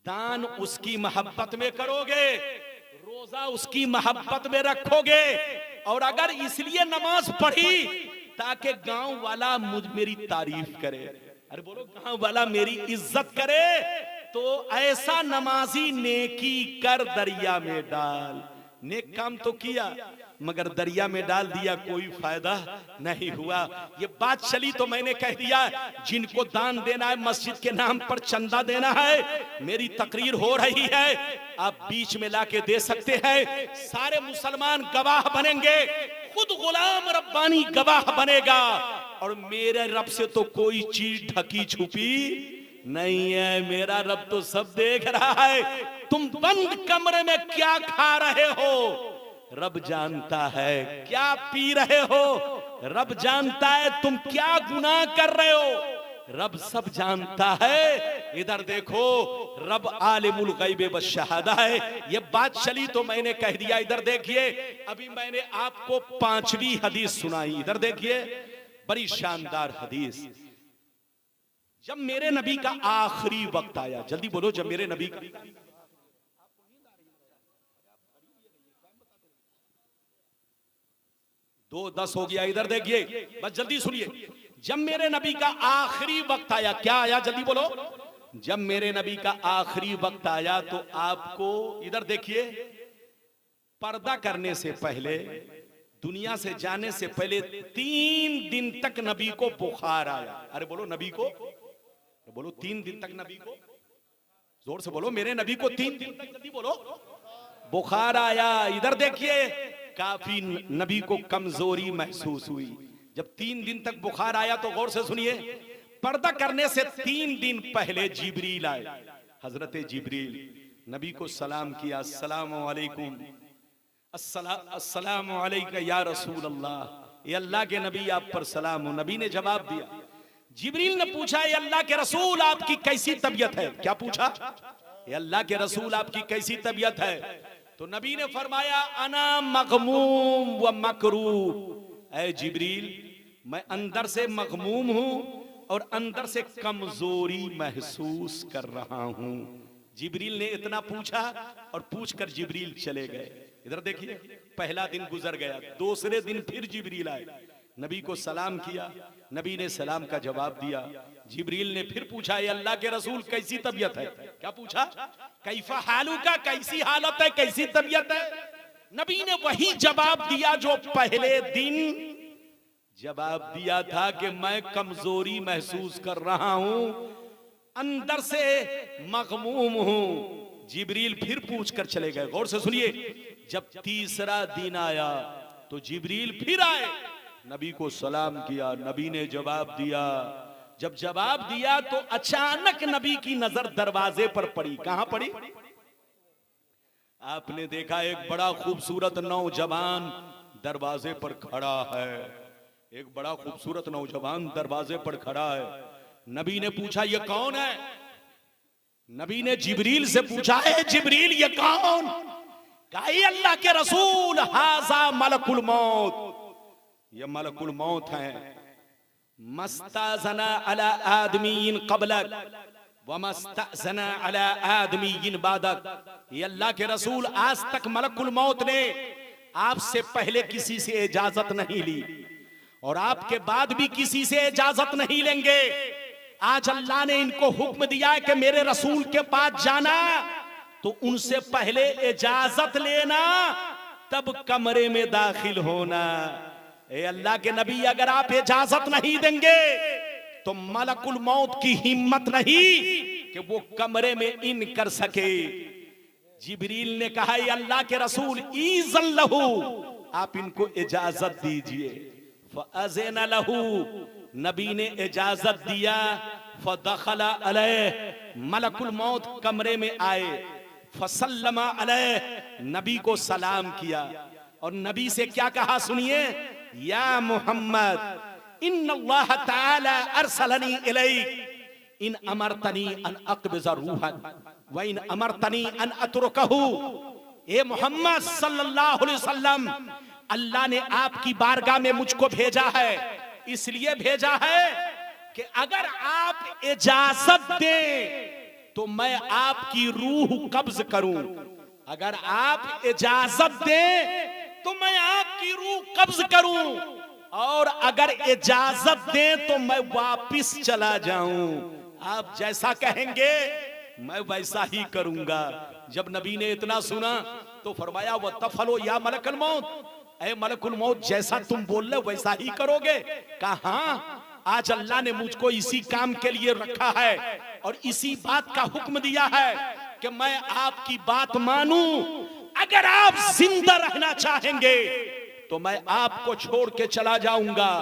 दान उसकी मोहब्बत में करोगे, रोजा उसकी मोहब्बत में रखोगे। और अगर इसलिए नमाज पढ़ी ताकि गांव वाला मेरी तारीफ करे, अरे बोलो गांव वाला मेरी इज्जत करे, तो ऐसा नमाजी नेकी कर दरिया में डाल। नेक काम तो किया मगर दरिया में डाल दिया, कोई फायदा नहीं हुआ। ये बात चली तो मैंने कह दिया, जिनको दान देना है, मस्जिद के नाम पर चंदा देना है, मेरी तकरीर हो रही है, आप बीच में लाके दे सकते हैं। सारे मुसलमान गवाह बनेंगे, खुद गुलाम रब्बानी गवाह बनेगा, और मेरे रब से तो कोई चीज ढकी छुपी नहीं है। मेरा रब तो सब देख रहा है। तुम बंद कमरे में क्या खा रहे हो, रब जानता है। क्या पी रहे हो, रब जानता है। तुम क्या गुनाह कर रहे हो, रब सब जानता है। इधर देखो, रब आलिमुल गैब व शहादा है। ये बात चली तो मैंने कह दिया। इधर देखिए, अभी मैंने आपको 5वीं हदीस सुनाई। इधर देखिए, बड़ी शानदार हदीस। जब मेरे नबी का आखिरी वक्त आया, जल्दी बोलो, जब मेरे नबी का 2:10 हो गया। इधर देखिए, बस जल्दी सुनिए। जब मेरे नबी का आखिरी वक्त आया, क्या आया, जल्दी बोलो। जब मेरे नबी का आखिरी वक्त आया तो आपको, इधर देखिए, पर्दा करने से पहले, दुनिया से जाने से पहले 3 दिन तक नबी को बुखार आया। अरे बोलो, नबी को बोलो, 3 दिन तक नबी को, जोर से बोलो, मेरे नबी को 3 दिन तक, जल्दी बोलो, बुखार आया। इधर देखिए, काफी नबी को कमजोरी महसूस हुई। जब 3 दिन तक बुखार आया तो गौर से सुनिए, पर्दा करने से 3 दिन पहले जिब्रील आए। हजरत जिब्रील नबी को सलाम किया, अस्सलामु अलैकुम, अस्सलामु अलैका या रसूल अल्लाह, ये अल्लाह के नबी आप पर सलाम हो। नबी ने जवाब दिया। जिब्रील ने पूछा, ये अल्लाह के रसूल आपकी कैसी तबीयत है? क्या पूछा? ये अल्लाह के रसूल आपकी कैसी तबीयत है? तो नबी ने फरमाया, अना मगमूम व मकरूह। ऐ जिब्रील, मैं अंदर से मगमूम हूं और अंदर से कमजोरी महसूस कर रहा हूं। जिब्रील ने इतना पूछा और पूछकर जिब्रील चले गए। इधर देखिए, पहला दिन गुजर गया, दूसरे दिन फिर जिब्रील आए, नबी को सलाम किया। नबी ने सलाम का जवाब दिया। जिब्रील ने फिर पूछा, ये अल्लाह के रसूल कैसी तबीयत है? क्या पूछा? कैफा हालू का, कैसी हालत है, कैसी तबीयत है? नबी ने वही जवाब दिया जो पहले दिन जवाब दिया था कि मैं कमजोरी महसूस कर रहा हूं, अंदर से मगमूम हूं। जिब्रील फिर पूछकर चले गए। गौर से सुनिए, जब तीसरा दिन आया तो जिब्रील फिर आए, नबी को सलाम किया। नबी ने जवाब दिया। जब जवाब दिया तो अचानक नबी की नजर दरवाजे पर पड़ी। कहां पड़ी? आपने देखा एक बड़ा खूबसूरत नौजवान दरवाजे पर खड़ा है। एक बड़ा खूबसूरत नौजवान दरवाजे पर खड़ा है। नबी ने पूछा, ये कौन है? नबी ने जिब्रील से पूछा, है जिब्रील ये कौन? कहा, ये अल्लाह के रसूल, हाजा मलकुल मौत, ये मलकुल मौत है। मस्ताजना अला आदमीन क़ब्लक व मस्ताजना अला आदमीन बादक। ये अल्लाह के रसूल, आज तक मलकुल मौत ने आपसे पहले किसी से इजाजत नहीं ली और आपके बाद भी किसी से इजाजत नहीं लेंगे। आज अल्लाह ने इनको हुक्म दिया है कि मेरे रसूल के पास जाना तो उनसे पहले इजाजत लेना, तब कमरे में दाखिल होना। ए अल्लाह के नबी, अगर आप इजाजत नहीं देंगे तो मलकुल मौत की हिम्मत नहीं कि वो कमरे में इन कर सके। जिब्रील ने कहा, ये अल्लाह के रसूल, ईज़न लहू, आप इनको इजाजत दीजिए। फ़अज़िन लहू, नबी ने इजाजत दिया। फ़दख़ला अलैह, मलकुल मौत कमरे में आए। फ़सल्लमा अलैह, नबी को सलाम किया और नबी से क्या कहा सुनिए, या मोहम्मद इन्नल्लाह तआला अरसलनी इलैक इन अमरतनी अन अक़बिज़ रूहक व इन अमरतनी अन अतरुकहू ए मोहम्मद सल्लल्लाहु अलैहि वसल्लम, अल्लाह ने आपकी बारगाह में मुझको भेजा है, इसलिए भेजा है कि अगर आप इजाजत दें तो मैं आपकी रूह कब्ज करूं। अगर आप इजाजत दें तो मैं आपकी रूह कब्ज करूं, और अगर इजाजत दें तो मैं वापिस चला जाऊं। आप जैसा कहेंगे मैं वैसा ही करूंगा। जब नबी ने इतना सुना तो फरमाया वो तफलो या मलकुल मौत, ऐ मलकुल मौत जैसा तुम बोल रहे वैसा ही करोगे। कहा आज अल्लाह ने मुझको इसी काम के लिए रखा है और इसी बात का हुक्म दिया है कि मैं आपकी बात मानूं। अगर आप जिंदा रहना चाहेंगे तो मैं आपको छोड़ के चला जाऊंगा,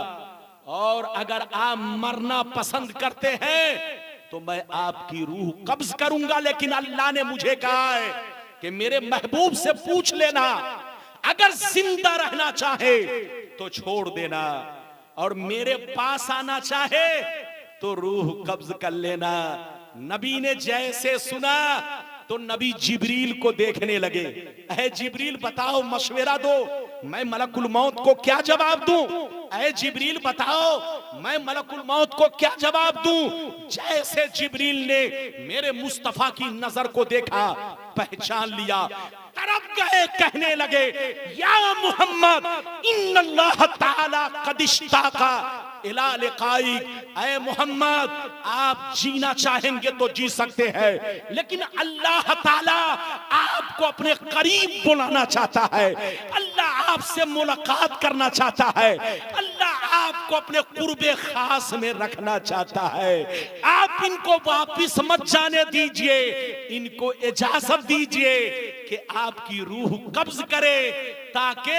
और अगर आप मरना पसंद करते हैं तो मैं आपकी रूह कब्ज करूंगा। लेकिन अल्लाह ने मुझे कहा है कि मेरे महबूब से पूछ लेना, अगर जिंदा रहना चाहे तो छोड़ देना, और मेरे पास आना चाहे तो रूह कब्ज कर लेना। नबी ने जैसे सुना तो नबी जिब्रील को देखने लगे। ऐ जिब्रील बताओ, मशवरा दो, मैं मलकुल मौत को क्या जवाब दूं? ऐ जिब्रील बताओ, मैं मलकुल मौत को क्या जवाब दूं? जैसे जिब्रील ने मेरे मुस्तफा की नजर को देखा, पहचान लिया, तरफ गए, कहने लगे या मोहम्मद इन्नल्लाह ताला कद इश्ताका इला लिकाई। ऐ मोहम्मद, आप जीना चाहेंगे तो जी सकते हैं, लेकिन अल्लाह ताला आपको अपने करीब बुलाना चाहता है। अल्लाह आपसे मुलाकात करना चाहता है। अल्लाह आपको अपने कुर्बे खास में रखना चाहता है। आप इनको वापिस मत जाने दीजिए, इनको इजाजत दीजिए कि आपकी रूह कब्ज करे, ताकि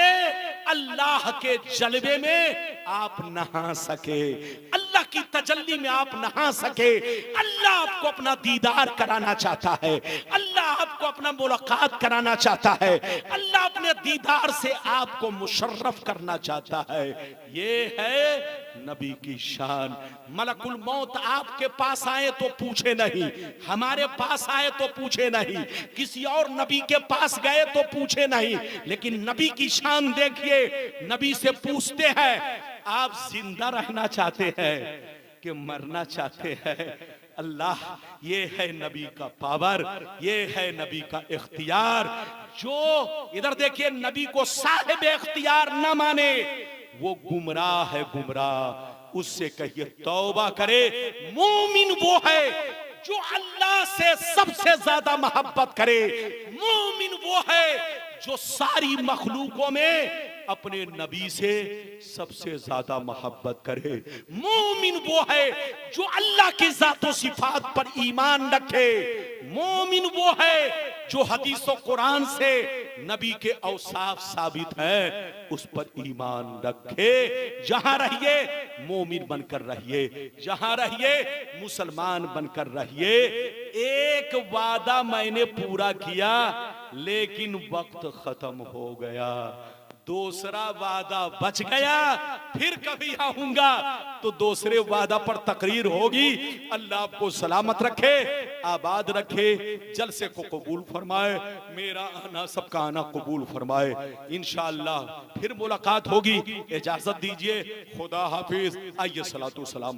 अल्लाह के जलवे में आप नहा सके, अल्लाह की तजल्ली में आप नहा सके। अल्लाह आपको अपना दीदार कराना चाहता है, अल्लाह आपको अपना मुलाकात कराना चाहता है, अल्लाह अपने दीदार से आपको मुशर्रफ करना चाहता है। ये है नबी की शान। मलकुल मौत आपके पास आए तो पूछे नहीं, हमारे पास आए तो पूछे नहीं, किसी और नबी के पास गए तो पूछे नहीं, लेकिन नबी की शान देखिए। नबी से पूछते हैं, आप जिंदा रहना चाहते हैं कि मरना चाहते हैं? अल्लाह, ये है नबी का पावर, ये है नबी का इख्तियार। जो इधर देखिए, नबी को साहिब इख्तियार न माने वो गुमराह है, गुमराह। उससे कहिए तौबा करे। मोमिन वो है जो अल्लाह से सबसे ज्यादा मोहब्बत करे। मोमिन वो है जो सारी मखलूकों में अपने नबी से सबसे ज्यादा मोहब्बत करे। मोमिन वो है जो अल्लाह की जातो सिफात पर ईमान रखे। मोमिन वो है जो हदीस और कुरान से नबी के औसाफ साबित हैं उस पर ईमान रखे। जहां रहिए मोमिन बनकर रहिए, जहां रहिए मुसलमान बनकर रहिए। एक वादा मैंने पूरा किया लेकिन वक्त खत्म हो गया, दूसरा वादा बच गया, फिर कभी आऊंगा तो दूसरे वादा पर तकरीर होगी। अल्लाह आपको सलामत रखे, आबाद रखे, जलसे को कबूल फरमाए, मेरा आना सबका आना कबूल फरमाए। इंशाअल्लाह फिर मुलाकात होगी। इजाजत दीजिए, खुदा हाफिज। आइए सलातु सलाम।